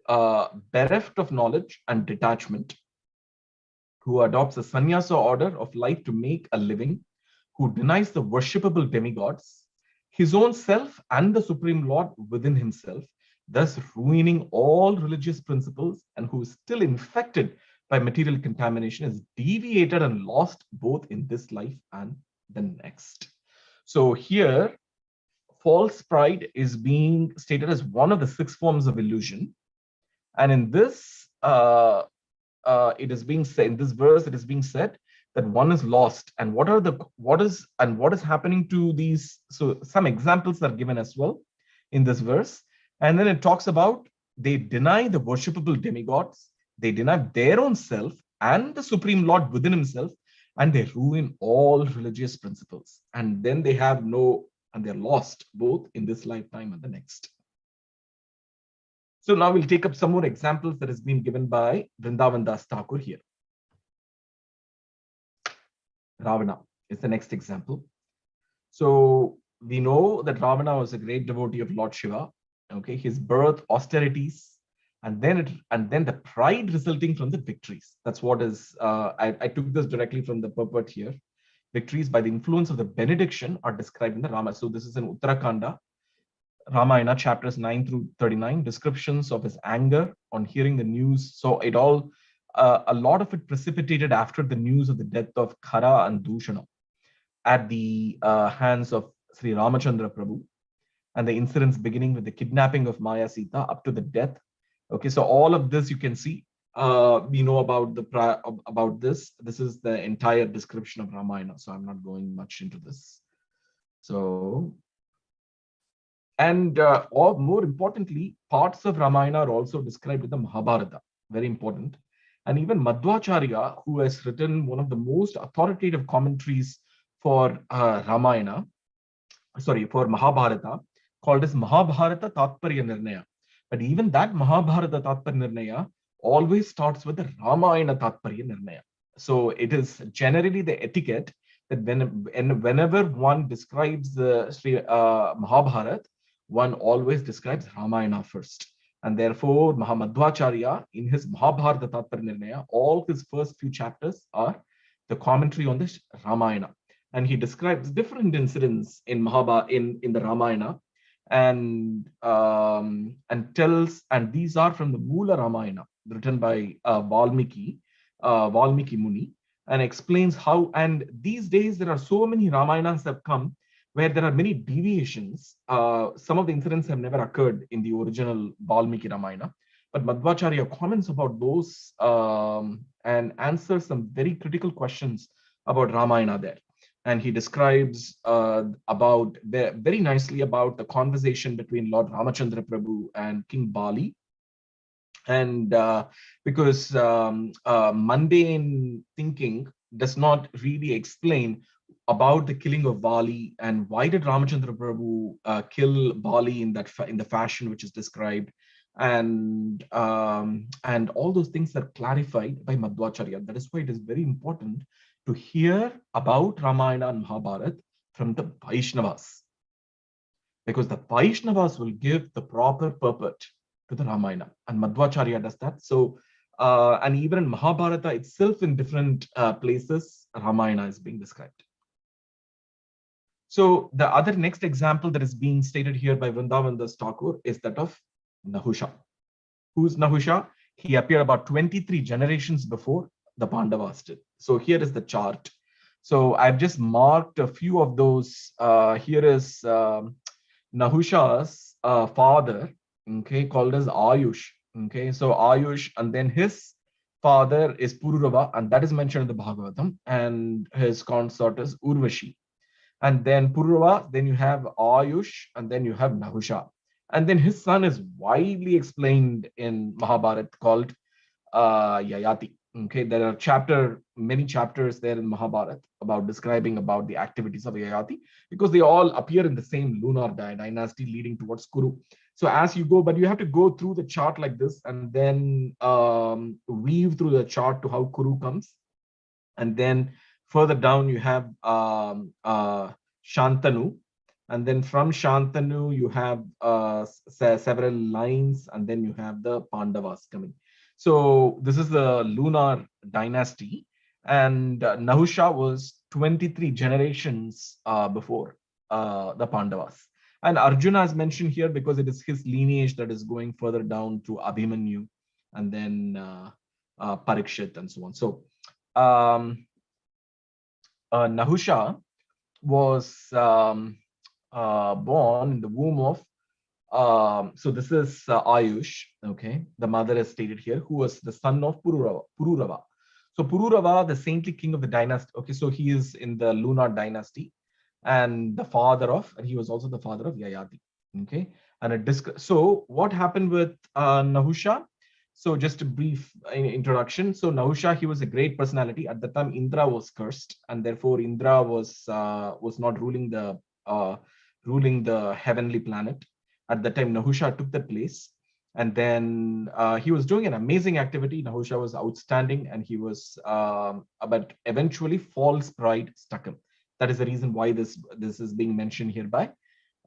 bereft of knowledge and detachment, who adopts a sannyasa order of life to make a living, who denies the worshipable demigods, his own self and the Supreme Lord within himself, thus ruining all religious principles, and who is still infected by material contamination, is deviated and lost both in this life and the next. So here, false pride is being stated as one of the 6 forms of illusion. And in this, it is being said, in this verse, it is being said that one is lost. And what is happening to these? So some examples are given as well in this verse. And then it talks about they deny the worshipable demigods, they deny their own self and the Supreme Lord within himself, and they ruin all religious principles. And then they have and they're lost both in this lifetime and the next. So now we'll take up some more examples that has been given by Vrindavan Das Thakur here. Ravana is the next example. So we know that Ravana was a great devotee of Lord Shiva. Okay, his birth, austerities, and then the pride resulting from the victories. That's what is, I took this directly from the purport here. Victories by the influence of the benediction are described in the Rama. So this is in Uttarakanda, Ramayana, chapters 9 through 39, descriptions of his anger on hearing the news. So it all, a lot of it precipitated after the news of the death of Khara and Dushana at the hands of Sri Ramachandra Prabhu, and the incidents beginning with the kidnapping of Maya Sita up to the death. Okay, so all of this you can see. We know about this. This is the entire description of Ramayana, so I'm not going much into this. So, and or more importantly, parts of Ramayana are also described in the Mahabharata. Very important. And even Madhvacharya, who has written one of the most authoritative commentaries for Ramayana, for Mahabharata, called as Mahabharata Tatparya Nirnaya. But even that Mahabharata Tatparya Nirnaya always starts with the Ramayana Tatparya Nirnaya. So it is generally the etiquette that whenever one describes the Mahabharata, one always describes Ramayana first. And therefore, Madhvacharya, in his Mahabharata Tatparya Nirnaya, all his first few chapters are the commentary on this Ramayana. And he describes different incidents in the Ramayana, and tells, and these are from the Mula Ramayana, written by Valmiki Muni, and explains how, and these days there are so many Ramayanas have come where there are many deviations. Some of the incidents have never occurred in the original Valmiki Ramayana, But Madhvacharya comments about those and answers some very critical questions about Ramayana there. And he describes very nicely about the conversation between Lord Ramachandra Prabhu and King Bali. And because mundane thinking does not really explain about the killing of Bali and why did Ramachandra Prabhu kill Bali in the fashion which is described, and all those things are clarified by Madhvacharya. That is why it is very important to hear about Ramayana and Mahabharata from the Vaishnavas, because the Vaishnavas will give the proper purport to the Ramayana, and Madhvacharya does that. So, and even in Mahabharata itself, in different places, Ramayana is being described. So the other next example that is being stated here by Vrindavan Das Thakur is that of Nahusha. Who's Nahusha? He appeared about 23 generations before the Pandavas did. So here is the chart. So I've just marked a few of those. Here is Nahusha's father, okay, called as Ayush. Okay, so Ayush, and then his father is Purulawa, and that is mentioned in the Bhagavatam, and his consort is Urvashi. And then Purulawa, then you have Ayush, and then you have Nahusha. And then his son is widely explained in Mahabharata called Yayati. Okay, there are many chapters there in Mahabharata about describing about the activities of Yayati, because they all appear in the same lunar dynasty leading towards Kuru. So as you go, but you have to go through the chart like this and then weave through the chart to how Kuru comes. And then further down you have Shantanu, and then from Shantanu you have several lines, and then you have the Pandavas coming. So this is the lunar dynasty, and Nahusha was 23 generations before the Pandavas. And Arjuna is mentioned here because it is his lineage that is going further down to Abhimanyu, and then Parikshit and so on. So Nahusha was born in the womb of, so this is Ayush, okay, the mother is stated here, who was the son of Purulawa. So Purulawa, the saintly king of the dynasty, okay, so he is in the lunar dynasty, and the father of, and he was also the father of Yayati, okay. And so what happened with Nahusha? So just a brief introduction. So Nahusha, he was a great personality. At the time, Indra was cursed, and therefore Indra was not ruling the heavenly planet. At the time, Nahusha took the place, and then he was doing an amazing activity. Nahusha was outstanding, and he was, but eventually false pride struck him. That is the reason why this is being mentioned here by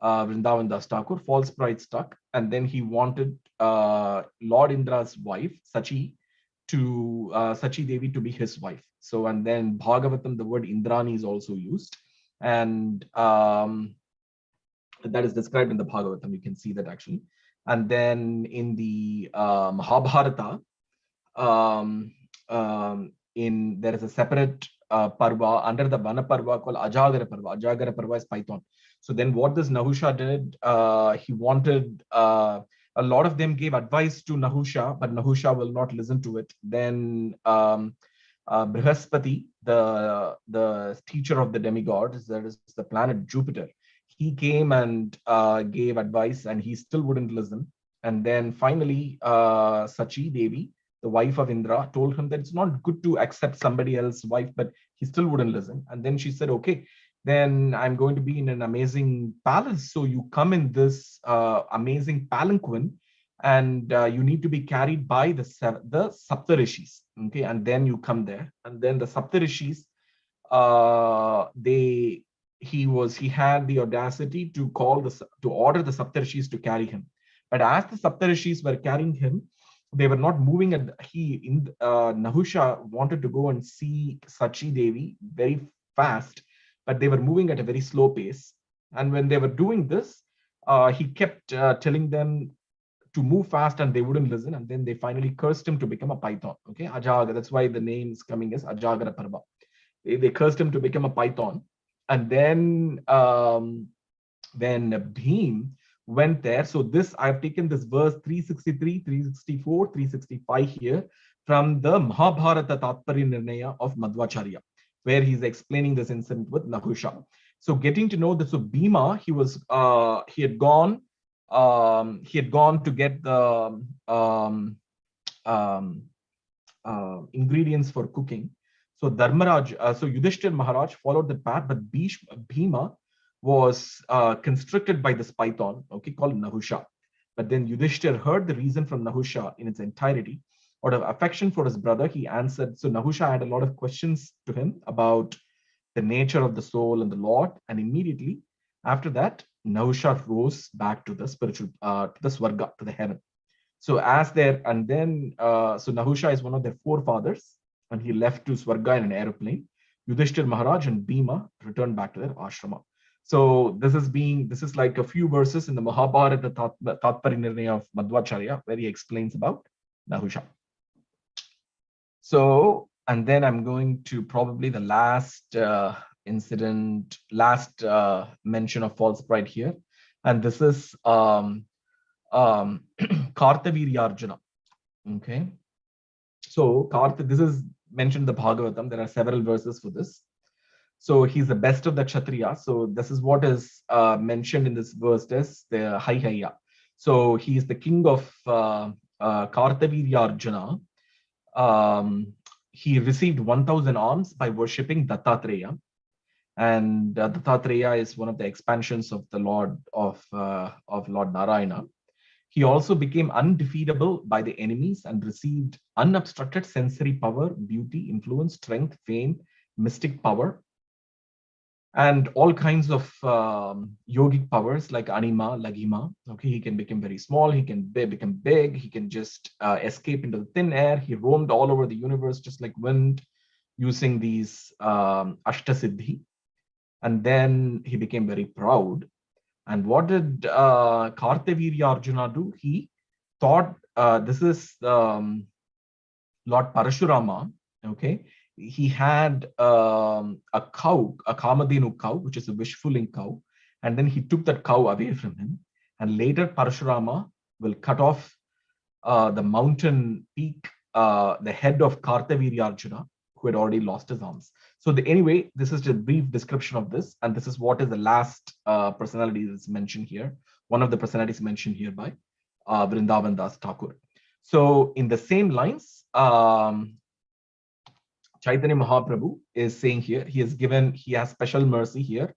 Vrindavan Das Thakur. False pride struck, and then he wanted Lord Indra's wife, Sachi Devi, to be his wife. So, and then Bhagavatam, the word Indrani is also used, and that is described in the Bhagavatam. You can see that actually. And then in the Mahabharata, there is a separate parva under the Vana parva called Ajagara parva. Ajagara parva is Python. So then what this Nahusha did, he wanted, a lot of them gave advice to Nahusha, but Nahusha will not listen to it. Then Brihaspati, the teacher of the demigods, that is the planet Jupiter, he came and gave advice, and he still wouldn't listen. And then finally, Sachi Devi, the wife of Indra, told him that it's not good to accept somebody else's wife, but he still wouldn't listen. And then she said, okay, then I'm going to be in an amazing palace. So you come in this amazing palanquin, and you need to be carried by the Saptarishis. Okay, and then you come there, and then the Saptarishis, he had the audacity to order the Saptarishis to carry him. But as the Saptarishis were carrying him, they were not moving. Nahusha wanted to go and see Sachi Devi very fast, but they were moving at a very slow pace. And when they were doing this, he kept telling them to move fast, and they wouldn't listen. And then they finally cursed him to become a python. Okay, Ajagara. That's why the name is coming as Ajagara Parva. They cursed him to become a python. And then when Bhim went there. So this, I've taken this verse 363, 364, 365 here from the Mahabharata Tatparya Nirnaya of Madhvacharya, where he's explaining this incident with Nahusha. So getting to know that, so Bhima, he had gone to get the ingredients for cooking. So Dharmaraj, so Yudhishthir Maharaj followed the path, but Bhima was constricted by this python, okay, called Nahusha. But then Yudhishthir heard the reason from Nahusha in its entirety. Out of affection for his brother, he answered. So Nahusha had a lot of questions to him about the nature of the soul and the Lord. And immediately after that, Nahusha rose back to the spiritual, to the Swarga, to the heaven. So as there, and then, so Nahusha is one of their forefathers, and he left to Swarga in an aeroplane. Yudhishthir Maharaj and Bhima returned back to their ashrama. So this is like a few verses in the Mahabharata Tatparya Nirnaya of Madhvacharya, where he explains about Nahusha. So, and then I'm going to probably the last incident, last mention of false pride here. And this is Kartavirya Arjuna. Okay. So this is mentioned in the Bhagavatam. There are several verses for this. So he's the best of the Kshatriya. So this is what is mentioned in this verse as the Haihaya. So he is the king of Kartavirya Arjuna. He received 1,000 arms by worshipping Dattatreya. And Dattatreya is one of the expansions of the Lord of Lord Narayana. He also became undefeatable by the enemies and received unobstructed sensory power, beauty, influence, strength, fame, mystic power, and all kinds of yogic powers like Anima, Laghima. Okay, he can become very small, he can become big, he can just escape into the thin air. He roamed all over the universe just like wind, using these Ashtasiddhi. And then he became very proud. And what did Kartavirya Arjuna do? He thought, this is Lord Parashurama, okay? He had a cow, a Kamadhenu cow, which is a wish-fulfilling cow. And then he took that cow away from him. And later Parashurama will cut off the mountain peak, the head of Kartavirya Arjuna, who had already lost his arms. So anyway, this is just a brief description of this. And this is what is the last personality that's mentioned here. One of the personalities mentioned here by Vrindavan Das Thakur. So in the same lines, Chaitanya Mahaprabhu is saying here, he has special mercy here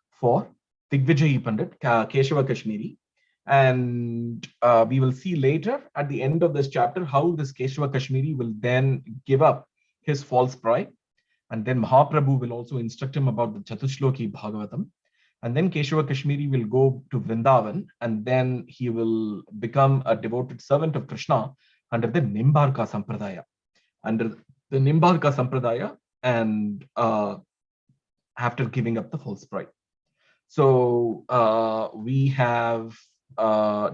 for Digvijayi Pandit, Keshava Kashmiri. And we will see later at the end of this chapter how this Keshava Kashmiri will then give up his false pride. And then Mahaprabhu will also instruct him about the Chatushloki Bhagavatam. And then Keshava Kashmiri will go to Vrindavan, and then he will become a devoted servant of Krishna under the Nimbarka Sampradaya. Under the Nimbarka Sampradaya, and after giving up the false pride. So we have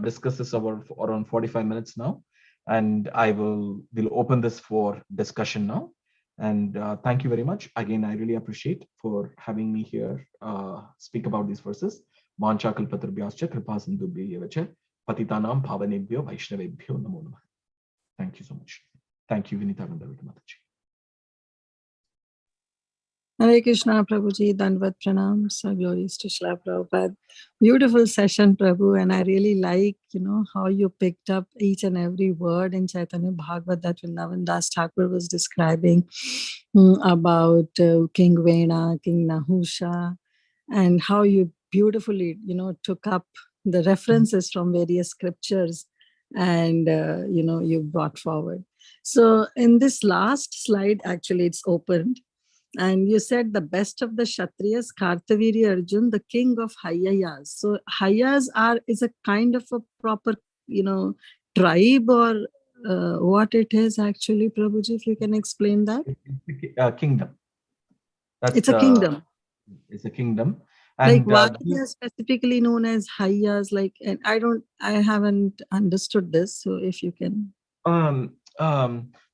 discussed this over around 45 minutes now, and we'll open this for discussion now. And thank you very much. Again, I really appreciate for having me here speak about these verses. Vancha kalpatarubhyascha kripa sindhubhyacha patitanam bhavanebhyo vaishnavebhyo namo namah. Thank you so much. Thank you, Vinita Vandavita Mataji. Hare Krishna, Prabhuji, Dandavat Pranam, so glories to Srila Prabhupada. Beautiful session, Prabhu, and I really like, how you picked up each and every word in Caitanya Bhagavata that Vrindavan Das Thakur was describing about King Vena, King Nahusha, and how you beautifully, took up the references from various scriptures and, you brought forward. So in this last slide, actually, it's opened. And you said the best of the Kshatriyas, Kartavirya Arjun, the king of Hayayas. So Hayas is a kind of a proper, tribe, or what it is actually, Prabhuji, if you can explain that. It's a kingdom. It's a kingdom. It's a kingdom. And like why are specifically known as Hayas? And I haven't understood this. So if you can.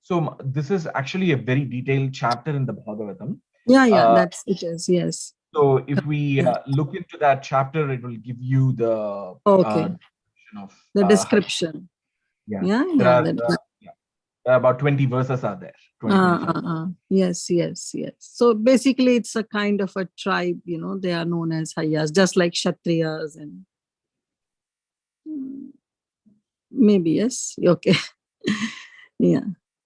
So this is actually a very detailed chapter in the Bhagavatam. Yeah, it is, yes. So if we look into that chapter, it will give you the description of the description. There are about 20 verses are there. 20, Yes. So basically, it's a kind of a tribe. They are known as Hayas, just like Kshatriyas and maybe yes. Okay. Yeah.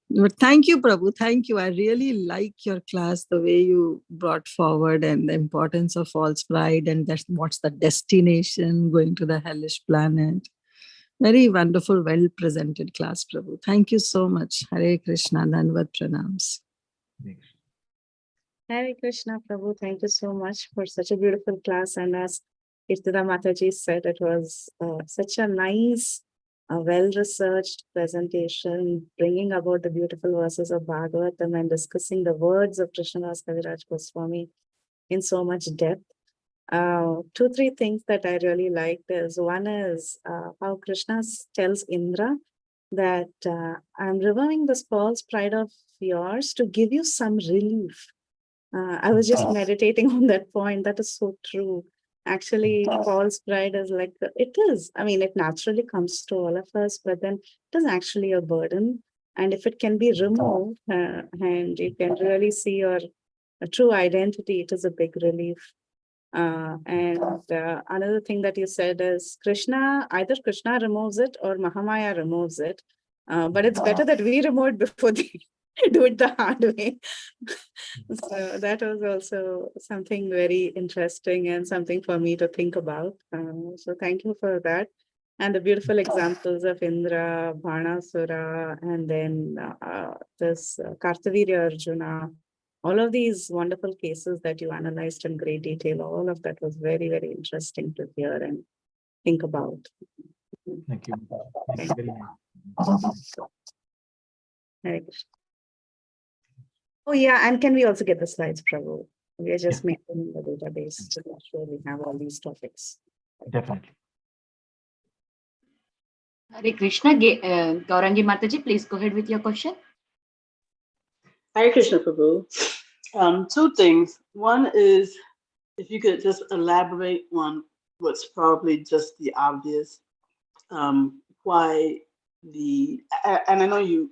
But thank you, Prabhu. Thank you. I really like your class, the way you brought forward and the importance of false pride and that's what's the destination, going to the hellish planet. Very wonderful, well presented class, Prabhu. Thank you so much. Hare Krishna, Dandavat Pranams. Hare Krishna, Prabhu. Thank you so much for such a beautiful class. And as Kirtida Mataji said, it was such a nice, well-researched presentation, bringing about the beautiful verses of Bhagavatam and discussing the words of Krishnadas Kaviraj Goswami in so much depth. 2-3 things that I really liked is, one is how Krishna tells Indra that I'm removing this false pride of yours to give you some relief. I was just meditating on that point. That is so true. Actually, false pride is like, it is. I mean, it naturally comes to all of us, but then it is actually a burden. And if it can be removed and you can really see your true identity, it is a big relief. And another thing that you said is either Krishna removes it or Mahamaya removes it. But it's better that we remove it before they do it the hard way. So that was also something very interesting and something for me to think about. So thank you for that. And the beautiful examples of Indra, Bhanasura, and then this Kartavirya Arjuna. All of these wonderful cases that you analyzed in great detail, all of that was very, very interesting to hear and think about. Thank you. Thank you very much. Oh, yeah. And can we also get the slides, Prabhu? We are just maintaining the database to make sure we have all these topics. Definitely. Hare Krishna. Gaurangi Mataji, please go ahead with your question. Hare Krishna, Prabhu. 2 things. One is, if you could just elaborate on what's probably just the obvious, why and I know you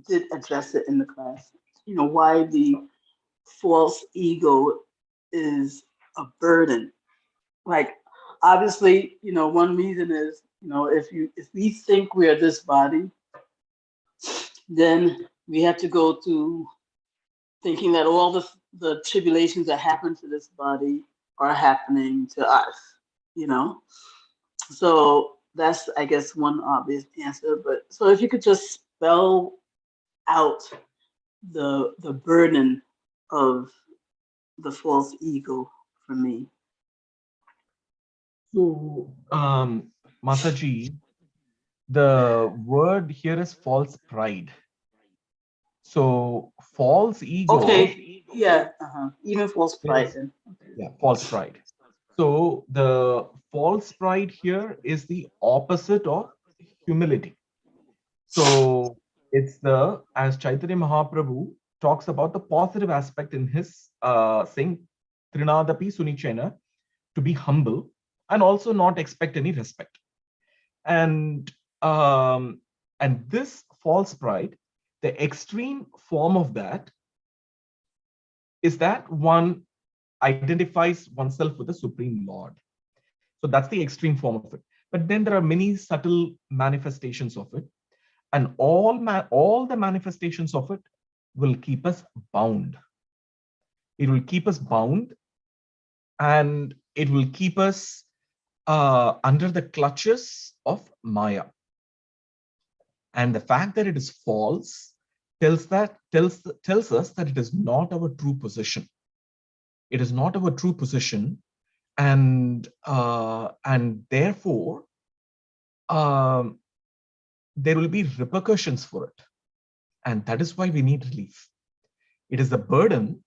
did address it in the class, why the false ego is a burden. Like, obviously, one reason is, if we think we are this body, then we have to go to thinking that all the tribulations that happen to this body are happening to us, So that's, I guess, one obvious answer. But so if you could just spell out the burden of the false ego for me. So, Mataji, the word here is false pride. So false ego. Okay. Yeah. Even false pride. Yeah, false pride. So the false pride here is the opposite of humility. So it's as Chaitanya Mahaprabhu talks about the positive aspect in his saying, Trinadapi Sunichena, to be humble and also not expect any respect. And this false pride, the extreme form of that is that one identifies oneself with the Supreme Lord. So that's the extreme form of it. But then there are many subtle manifestations of it. And all the manifestations of it will keep us bound. It will keep us bound and it will keep us under the clutches of Maya. And the fact that it is false tells us that it is not our true position. It is not our true position, and therefore there will be repercussions for it, and that is why we need relief. It is a burden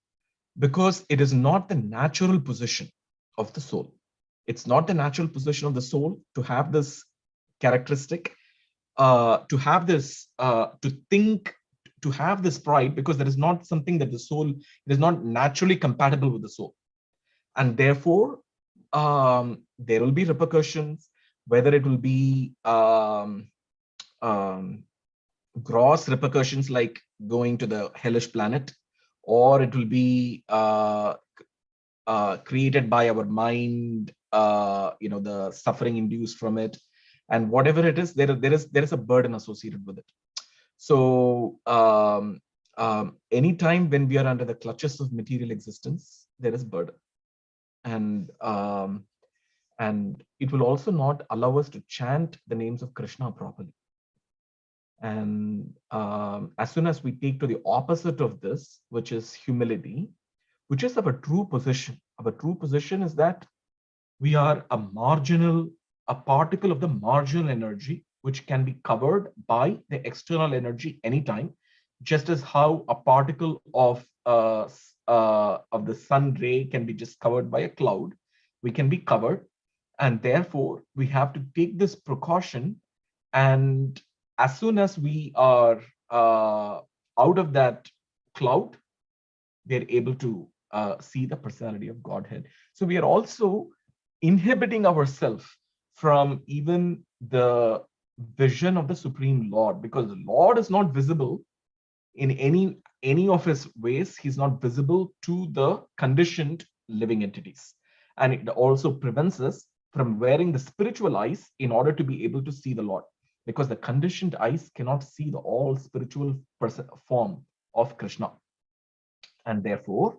because it is not the natural position of the soul. It's not the natural position of the soul to have this characteristic, to have this, to think, to have this pride, because there is not something that the soul, it is not naturally compatible with the soul. And therefore, there will be repercussions, whether it will be gross repercussions like going to the hellish planet, or it will be created by our mind, the suffering induced from it, and whatever it is, there is a burden associated with it. So anytime when we are under the clutches of material existence, there is burden, and it will also not allow us to chant the names of Krishna properly. And as soon as we take to the opposite of this, which is humility, which is our true position. Our true position is that we are a particle of the marginal energy, which can be covered by the external energy anytime, just as how a particle of the sun ray can be just covered by a cloud. We can be covered, and therefore we have to take this precaution. And as soon as we are out of that cloud, we are able to see the personality of Godhead. So we are also inhibiting ourselves from even the vision of the Supreme Lord, because the Lord is not visible in any of his ways. He's not visible to the conditioned living entities. And it also prevents us from wearing the spiritual eyes in order to be able to see the Lord, because the conditioned eyes cannot see the all spiritual form of Krishna. And therefore,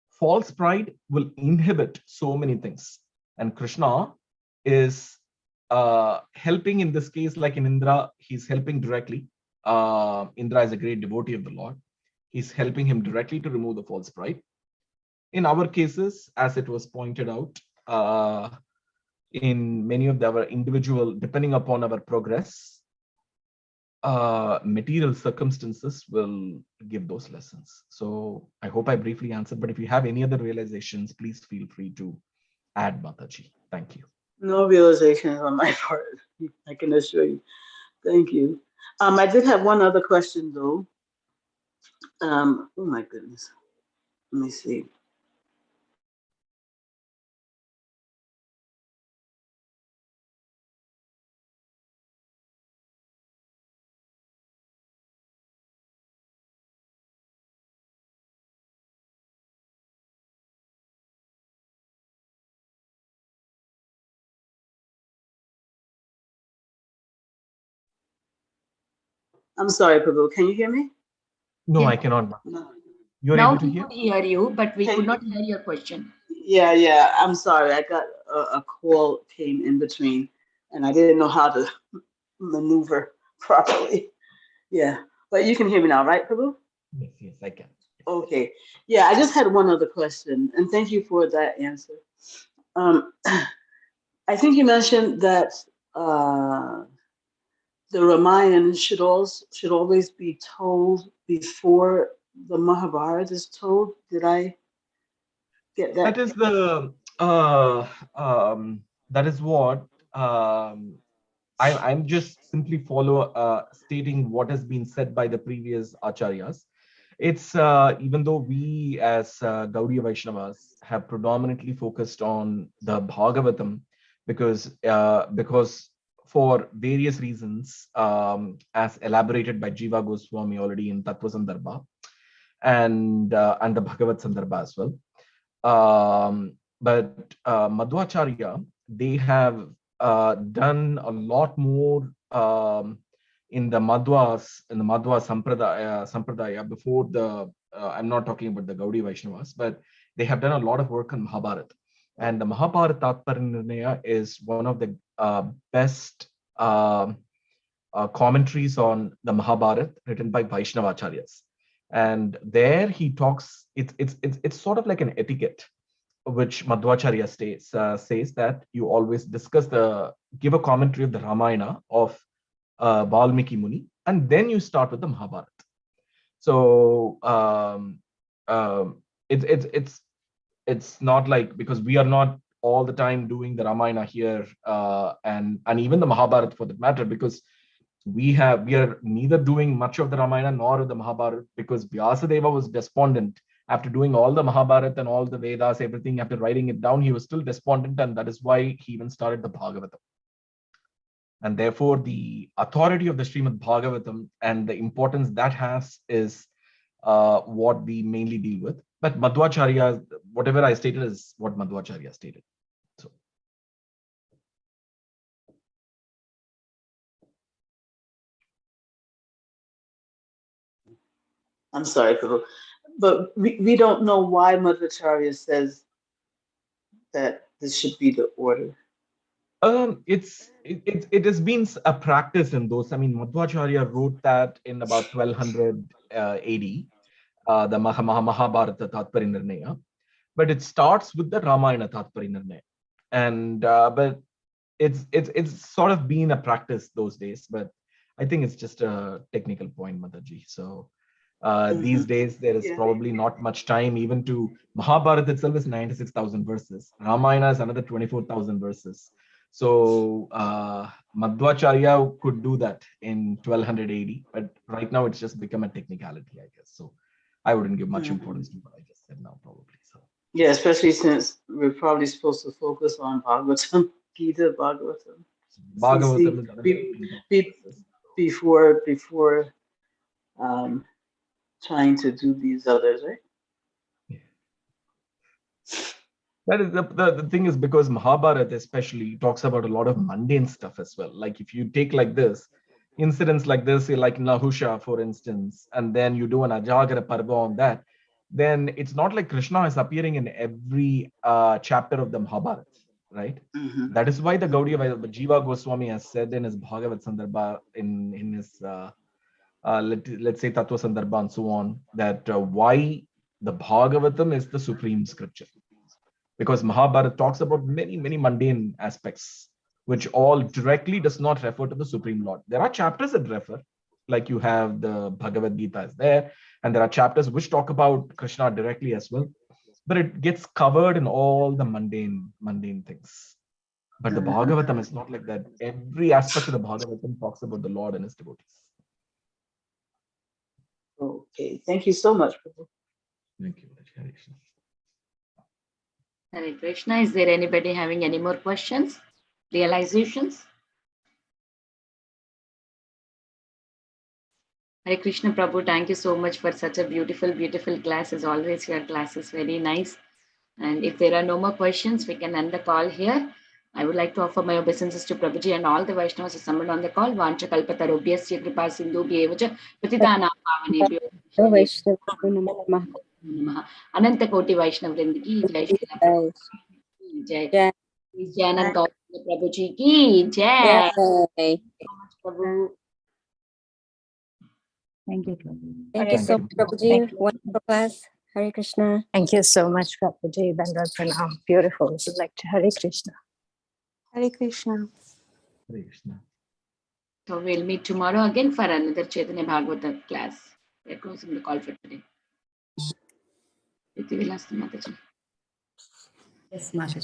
false pride will inhibit so many things. And Krishna is helping in this case, like in Indra, he's helping directly. Indra is a great devotee of the Lord. He's helping him directly to remove the false pride. In our cases, as it was pointed out, in many of our individual, depending upon our progress, material circumstances will give those lessons. So I hope I briefly answered, but if you have any other realizations, please feel free to add, Mataji. Thank you. No realizations on my part, I can assure you. Thank you. I did have one other question though. Oh my goodness. Let me see. I'm sorry, Prabhu. Can you hear me? No, Yeah. I cannot. No. You're Now able to we hear? could hear you, but we could not hear your question. Yeah. I'm sorry. I got a call came in between, and I didn't know how to maneuver properly. Yeah, but you can hear me now, right, Prabhu? Yes, I can. Okay. Yeah, I just had one other question, and thank you for that answer. I think you mentioned that the Ramayana should always be told before the Mahabharata is told. Did I get that? That is the that is what I'm just simply stating what has been said by the previous acharyas. It's even though we as Gaudiya Vaishnavas have predominantly focused on the Bhagavatam, because for various reasons, as elaborated by Jiva Goswami already in Tattva Sandarbha and the Bhagavat Sandarbha as well. But Madhvacharya, they have done a lot more in the Madhva Sampradaya before the, I'm not talking about the Gaudiya Vaishnavas, but they have done a lot of work on Mahabharata. And the Mahabharata Tatparya is one of the best commentaries on the Mahabharata written by Vaishnavacharyas. And there he talks, it's sort of like an etiquette, which Madhvacharya says that you always give a commentary of the Ramayana of Valmiki Muni, and then you start with the Mahabharata. So it's not like, because we are not all the time doing the Ramayana here, and even the Mahabharata for that matter, because we are neither doing much of the Ramayana nor of the Mahabharata, because Vyasadeva was despondent after doing all the Mahabharata and all the Vedas, everything, after writing it down, he was still despondent, and that is why he even started the Bhagavatam. And therefore, the authority of the Srimad Bhagavatam and the importance that has is what we mainly deal with. But Madhvacharya, whatever I stated is what Madhvacharya stated. So. I'm sorry, Prabhu, but we don't know why Madhvacharya says that this should be the order. It has been a practice in those. I mean, Madhvacharya wrote that in about 1200 AD, the Mahabharata Tatparinirnaya, but it starts with the Ramayana Tatparinirnaya, and but it's sort of been a practice those days. But I think it's just a technical point, Mataji. So these days there is probably not much time even to Mahabharata itself is 96,000 verses. Ramayana is another 24,000 verses. So Madhvacharya could do that in 1200 AD, but right now it's just become a technicality, I guess. So I wouldn't give much importance to what I just said now, probably. So yeah, especially since we're probably supposed to focus on Bhagavatam, Gita, Bhagavatam. Bhagavatam before trying to do these others, right? That is the thing is because Mahabharata especially talks about a lot of mundane stuff as well. Like if you take like this, incidents like this, like Nahusha, for instance, and then you do an Ajagra Parva on that, then it's not like Krishna is appearing in every chapter of the Mahabharata, right? That is why the Gaudiya Jiva Goswami has said in his Bhagavat Sandarbha, in his, let's say Tattva Sandarbha and so on, that why the Bhagavatam is the supreme scripture. Because Mahabharata talks about many, many mundane aspects, which all directly does not refer to the Supreme Lord. There are chapters that refer, like you have the Bhagavad Gita is there, and there are chapters which talk about Krishna directly as well. But it gets covered in all the mundane things. But the Bhagavatam is not like that. Every aspect of the Bhagavatam talks about the Lord and his devotees. Okay, thank you so much, Prabhu. Thank you, Hare Krishna. Hare Krishna. Is there anybody having any more questions, realizations? Hare Krishna Prabhu, thank you so much for such a beautiful, beautiful class. As always, your class is very nice. And if there are no more questions, we can end the call here. I would like to offer my obeisances to Prabhuji and all the Vaishnavas assembled on the call. Vancha kalpatarubhyasya kripa sindhu bhyevacha patitanam pavanebhyo Ananta Koti Vaishnav Vrind ki Jai Jai Jai Jayananda Gauranga Prabhuji ki Jai. Thank you so much, Prabhu. Thank you, Prabhu. Thank you so much, Prabhuji. Wonderful class. Hare Krishna. Thank you so much, Prabhuji. Dandavad Pranam. Beautiful lecture. Hare Krishna. Hare Krishna. Hare Krishna. So we'll meet tomorrow again for another Caitanya Bhagavata class. We're closing the call for today. Iti Vilas Mataji. Yes, Mataji.